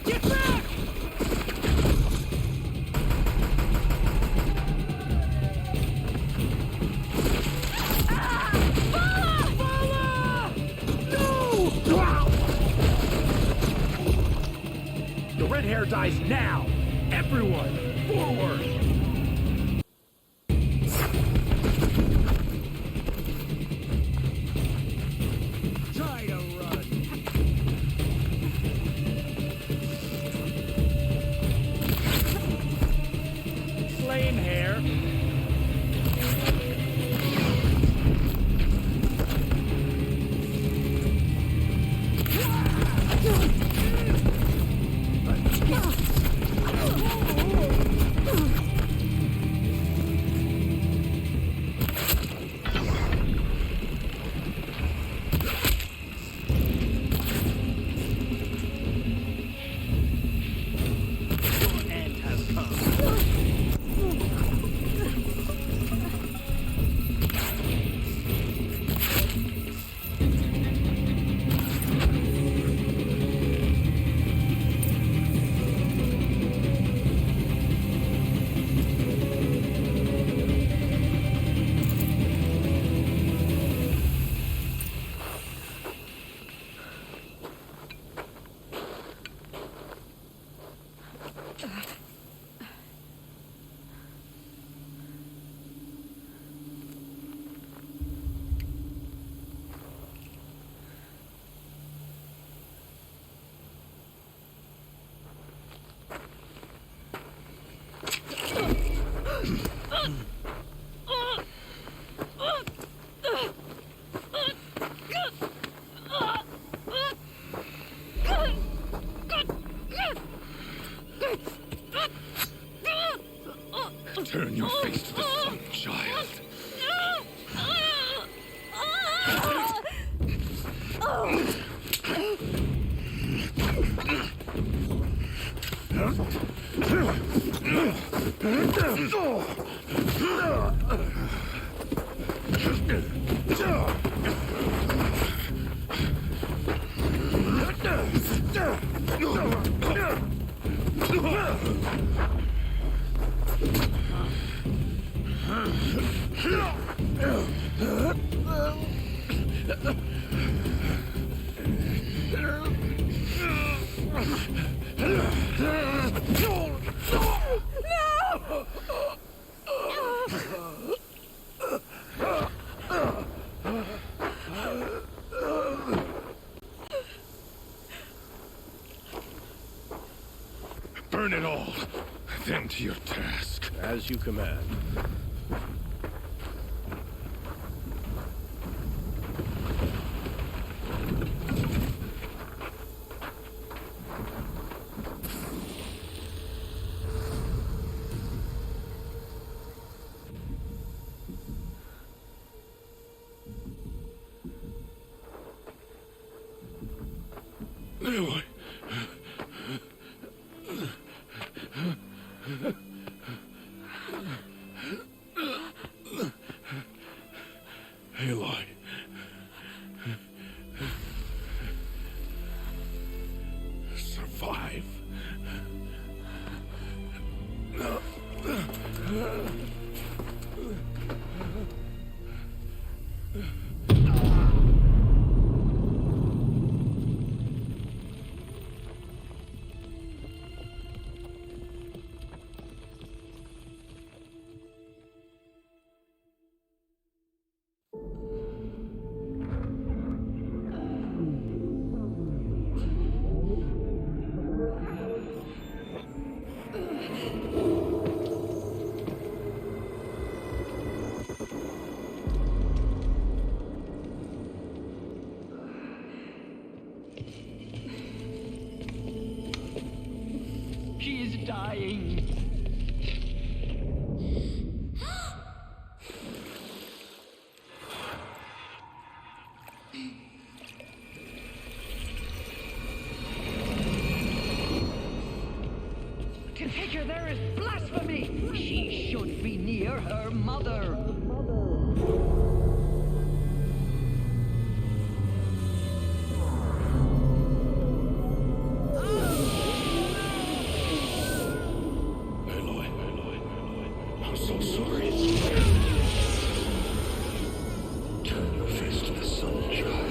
Get back! The red hair dies now! Everyone, forward! Try to run! Flame hair! Turn your face to the sun, child. Burn it all, then to your task. As you command. Aloy. Aloy. Survive. She is dying. To take her there is blasphemy. She should be near her mother. I'm so sorry. Turn your face to the sun, child.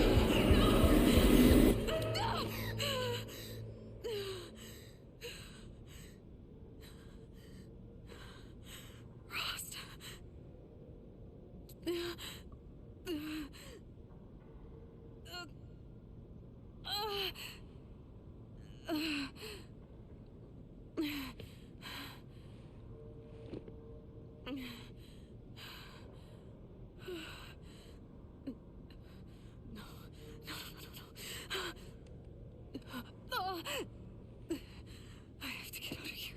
Rost. I have to get out of here.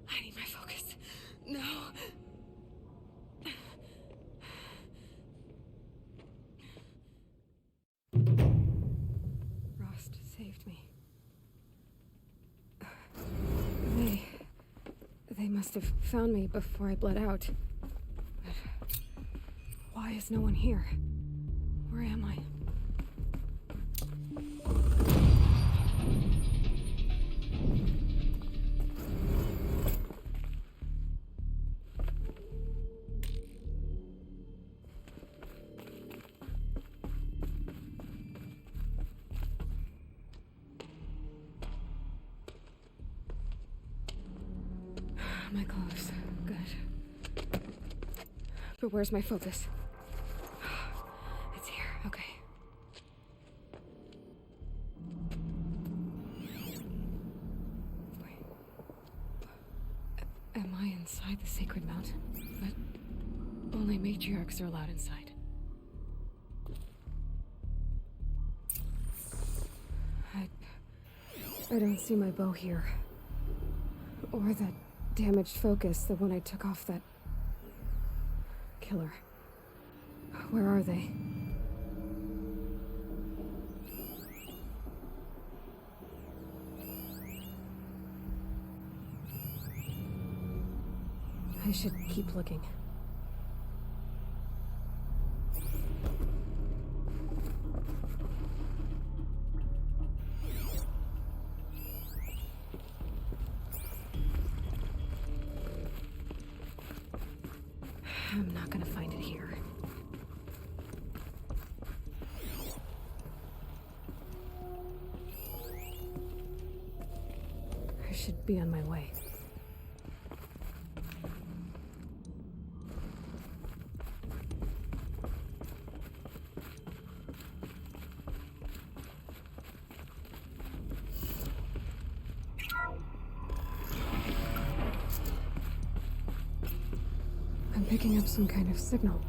I need my focus. No. Rost saved me. They must have found me before I bled out. But why is no one here? Where am I? My clothes. Good. But where's my focus? It's here. Okay. Wait. Am I inside the sacred mountain? But only matriarchs are allowed inside. I don't see my bow here. Or that damaged focus, the one I took off that killer. Where are they? I should keep looking. I'm not gonna find it here. I should be on my way. I'm picking up some kind of signal.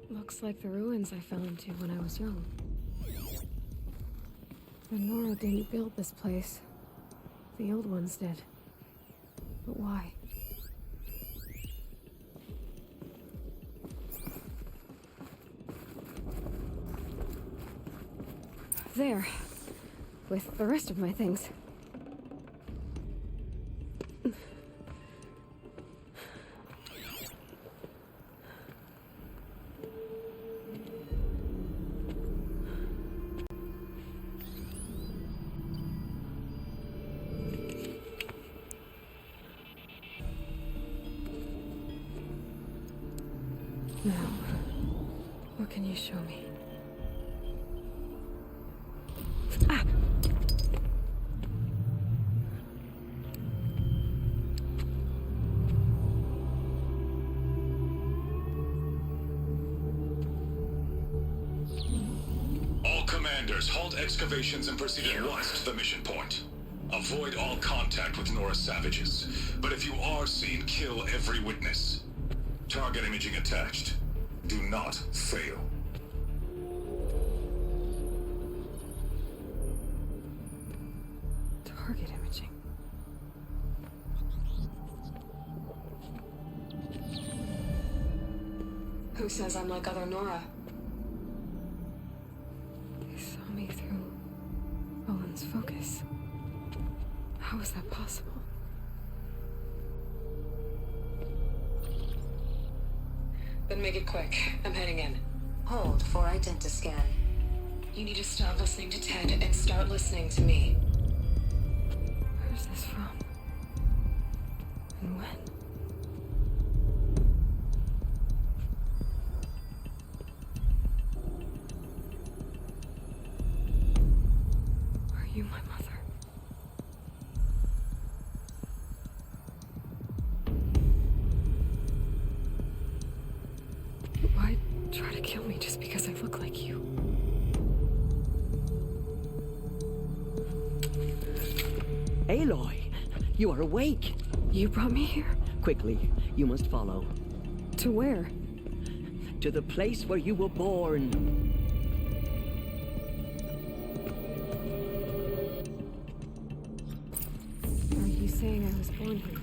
It looks like the ruins I fell into when I was young. The Nora didn't build this place. The old ones did. But why? there. With the rest of my things. Now, what can you show me? Ah! All commanders, halt excavations and proceed at once to the mission point. Avoid all contact with Nora savages, but if you are seen, kill every witness. Target imaging attached. Do not fail. Target imaging. Who says I'm like other Nora? They saw me through Owen's focus. How is that possible? Then make it quick. I'm heading in. Hold for identiscan. You need to stop listening to Ted and start listening to me. Where's this from? And when? Are you my mother? Why try to kill me just because I look like you? Aloy, you are awake. You brought me here? Quickly, you must follow. To where? To the place where you were born. Are you saying I was born here?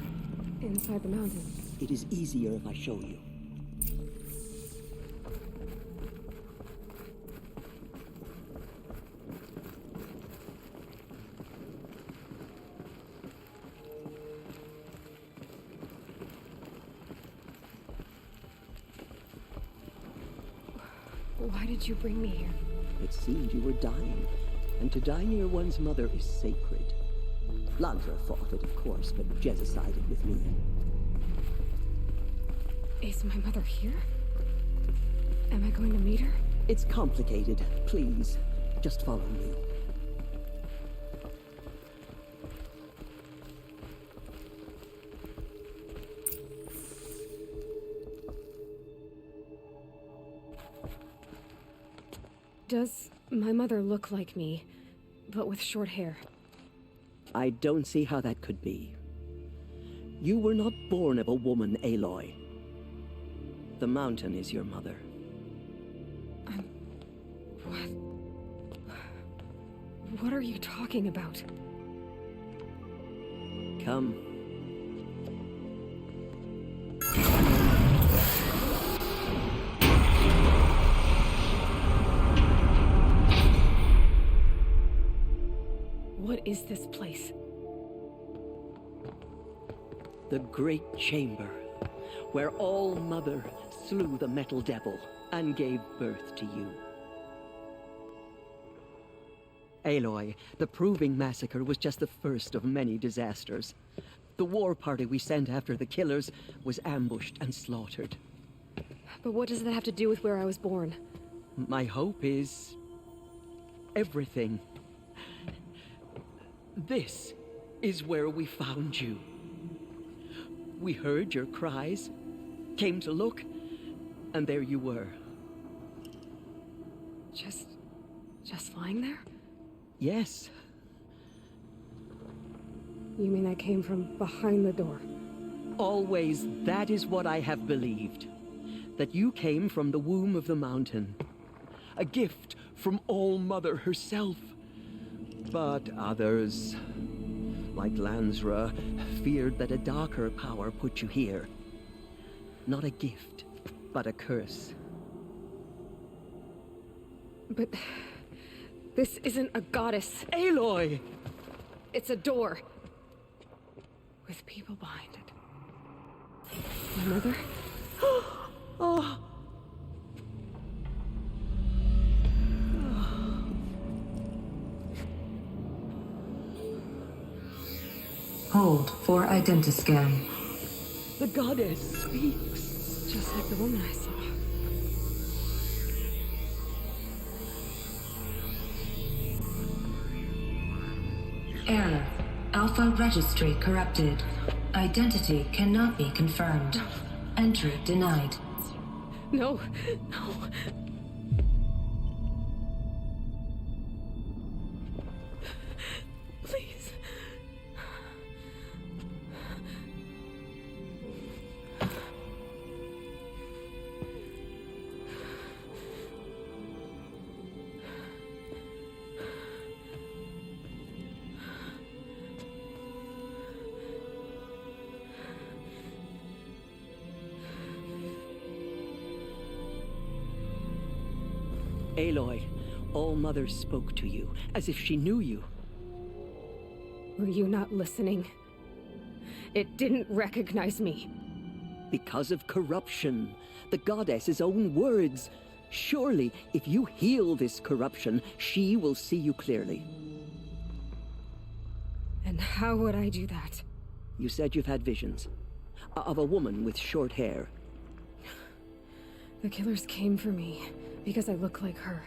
Inside the mountain? It is easier if I show you. Why did you bring me here? It seemed you were dying, and to die near one's mother is sacred. Landra fought it, of course, but Jezza sided with me. Is my mother here? Am I going to meet her? It's complicated. Please, just follow me. Does my mother look like me, but with short hair? I don't see how that could be. You were not born of a woman, Aloy. The mountain is your mother. What are you talking about? Come. What is this place? The Great Chamber, where All Mother slew the Metal Devil and gave birth to you. Aloy, the Proving Massacre was just the first of many disasters. The war party we sent after the killers was ambushed and slaughtered. But what does that have to do with where I was born? My hope is everything. This is where we found you. We heard your cries, came to look, and there you were. Just lying there? Yes. You mean I came from behind the door? Always, that is what I have believed. That you came from the womb of the mountain. A gift from All Mother herself. But others, like Lansra, feared that a darker power put you here. Not a gift, but a curse. But This isn't a goddess. Aloy! It's a door. With people behind it. My mother? Oh. Hold for identiscan. The goddess speaks. Just like the woman I saw. Error. Alpha registry corrupted. Identity cannot be confirmed. Entry denied. No, no. Please. Aloy, All Mother spoke to you, as if she knew you. Were you not listening? It didn't recognize me. Because of corruption. The goddess's own words. Surely, if you heal this corruption, she will see you clearly. And how would I do that? You said you've had visions. Of a woman with short hair. The killers came for me, because I look like her.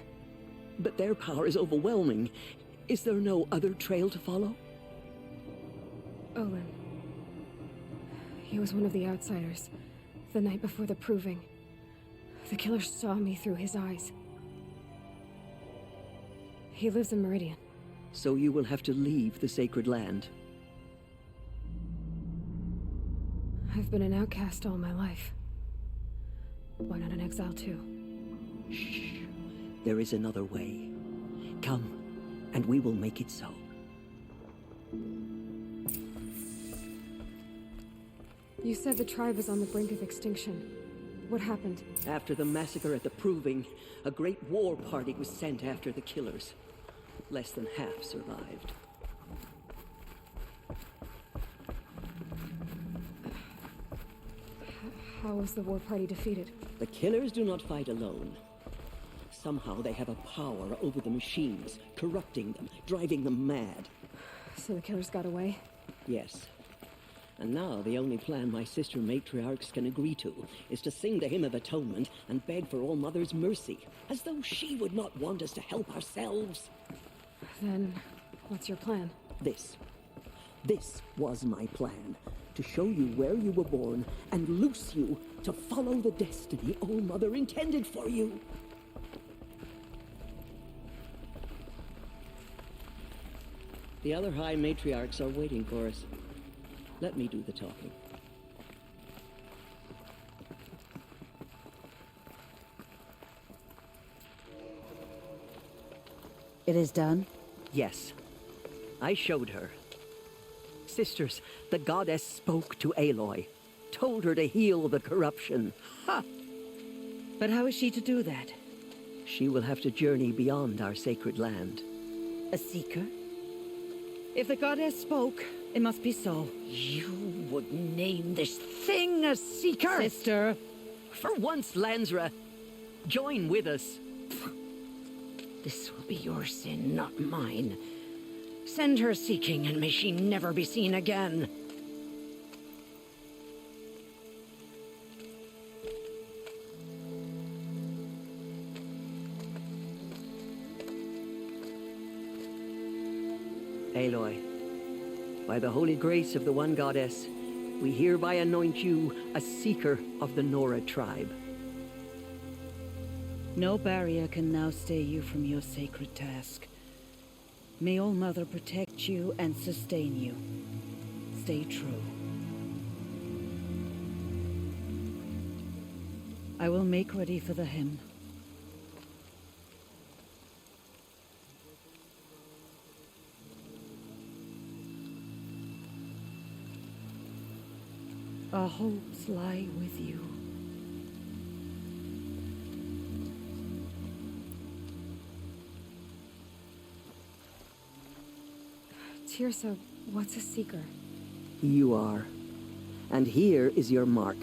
But their power is overwhelming. Is there no other trail to follow? Olin. He was one of the outsiders, the night before the proving. The killers saw me through his eyes. He lives in Meridian. So you will have to leave the sacred land. I've been an outcast all my life. Why not an exile too? Shh. There is another way. Come, and we will make it so. You said the tribe was on the brink of extinction. What happened? After the massacre at the Proving, a great war party was sent after the killers. Less than half survived. How was the war party defeated? The killers do not fight alone. Somehow they have a power over the machines, corrupting them, driving them mad. So the killers got away? Yes. And now the only plan my sister matriarchs can agree to is to sing the Hymn of Atonement and beg for All Mother's mercy, as though she would not want us to help ourselves. Then, what's your plan? This was my plan. To show you where you were born and loose you to follow the destiny All Mother intended for you. The other High Matriarchs are waiting for us. Let me do the talking. It is done? Yes. I showed her. Sisters, the goddess spoke to Aloy. Told her to heal the corruption. Ha! But how is she to do that? She will have to journey beyond our sacred land. A seeker? If the goddess spoke, it must be so. You would name this thing a seeker? Sister! For once, Lansra, join with us. This will be your sin, not mine. Send her seeking, and may she never be seen again. Aloy, by the holy grace of the one goddess, we hereby anoint you a seeker of the Nora tribe. No barrier can now stay you from your sacred task. May All Mother protect you and sustain you. Stay true. I will make ready for the hymn. Our hopes lie with you. Tirsa, what's a seeker? You are. And here is your mark.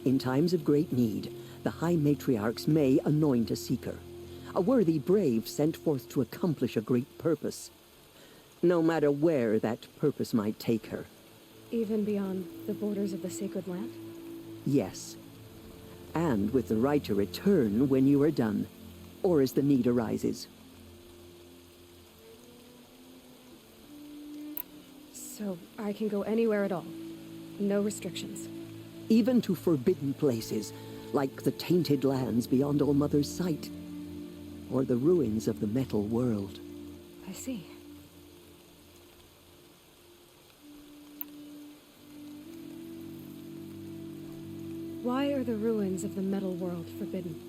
In times of great need, the High Matriarchs may anoint a seeker, a worthy brave sent forth to accomplish a great purpose, no matter where that purpose might take her. Even beyond the borders of the sacred land? Yes. And with the right to return when you are done, or as the need arises. So I can go anywhere at all? No restrictions? Even to forbidden places, like the tainted lands beyond All Mother's sight, or the ruins of the metal world. I see. Why are the ruins of the metal world forbidden?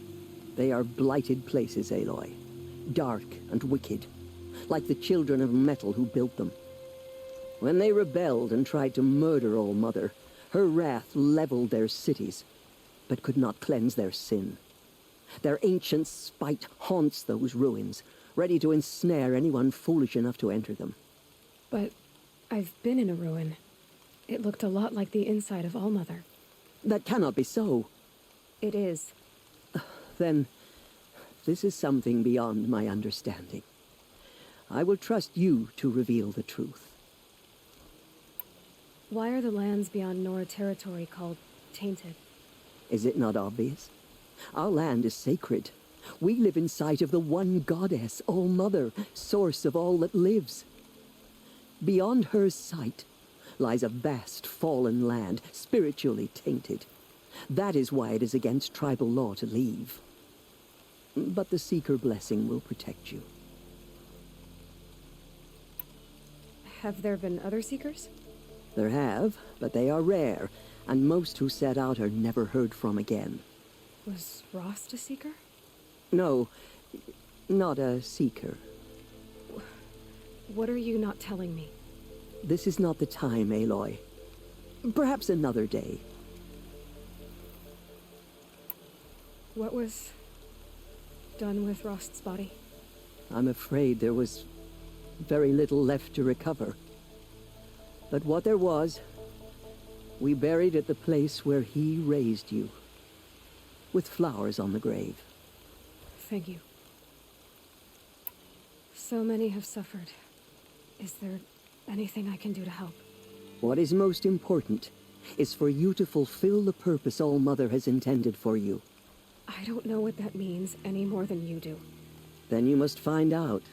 They are blighted places, Aloy. Dark and wicked, like the children of metal who built them. When they rebelled and tried to murder All Mother, her wrath leveled their cities, but could not cleanse their sin. Their ancient spite haunts those ruins, ready to ensnare anyone foolish enough to enter them. But I've been in a ruin. It looked a lot like the inside of All Mother. That cannot be so. It is. Then, this is something beyond my understanding. I will trust you to reveal the truth. Why are the lands beyond Nora territory called tainted? Is it not obvious? Our land is sacred. We live in sight of the one goddess, All Mother, source of all that lives. Beyond her sight lies a vast fallen land, spiritually tainted. That is why it is against tribal law to leave. But the Seeker blessing will protect you. Have there been other Seekers? There have, but they are rare, and most who set out are never heard from again. Was Rost a Seeker? No, not a Seeker. What are you not telling me? This is not the time, Aloy. Perhaps another day. What was done with Rost's body? I'm afraid there was very little left to recover. But what there was, we buried at the place where he raised you, with flowers on the grave. Thank you. So many have suffered. Is there anything I can do to help? What is most important is for you to fulfill the purpose All Mother has intended for you. I don't know what that means any more than you do. Then you must find out.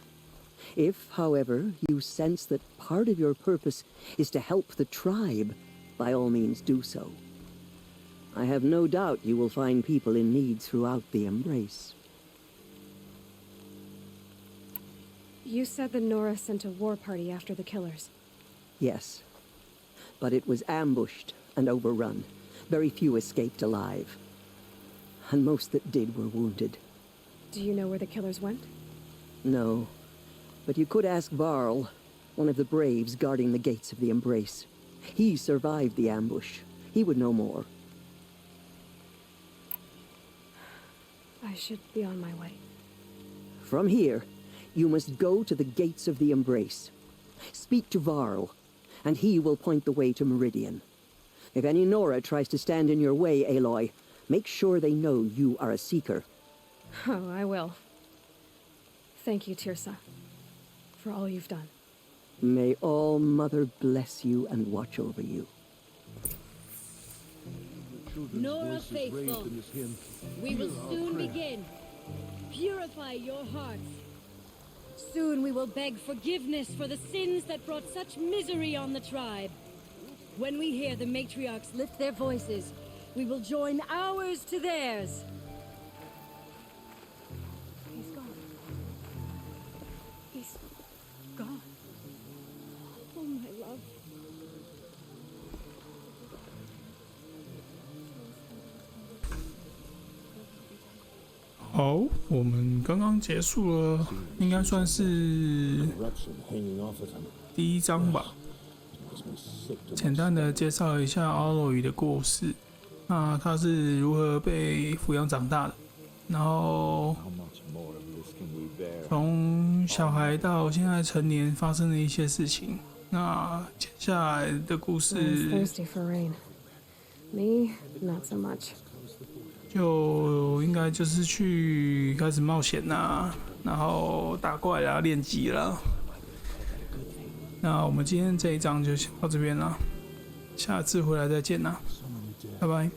If, however, you sense that part of your purpose is to help the tribe, by all means do so. I have no doubt you will find people in need throughout the Embrace. You said the Nora sent a war party after the killers. Yes. But it was ambushed and overrun. Very few escaped alive. And most that did were wounded. Do you know where the killers went? No. But you could ask Varl, one of the braves guarding the gates of the Embrace. He survived the ambush. He would know more. I should be on my way. From here, you must go to the gates of the Embrace. Speak to Varl, and he will point the way to Meridian. If any Nora tries to stand in your way, Aloy, make sure they know you are a Seeker. Oh, I will. Thank you, Tirsa, for all you've done. May All Mother bless you and watch over you. Nora faithful, we will soon begin. Purify your hearts. Soon we will beg forgiveness for the sins that brought such misery on the tribe. When we hear the matriarchs lift their voices, we will join ours to theirs. He's gone. He's gone. Oh, my love. 好，我们刚刚结束了，应该算是第一章吧。简单的介绍一下阿洛伊的故事，那他是如何被抚养长大的，然后从小孩到现在成年发生的一些事情。那接下来的故事 thirsty for rain. Me, not so much. 就应该就是去开始冒险啦，然后打怪啦，练级啦。那我们今天这一章就先到这边啦，下次回来再见啦，拜拜。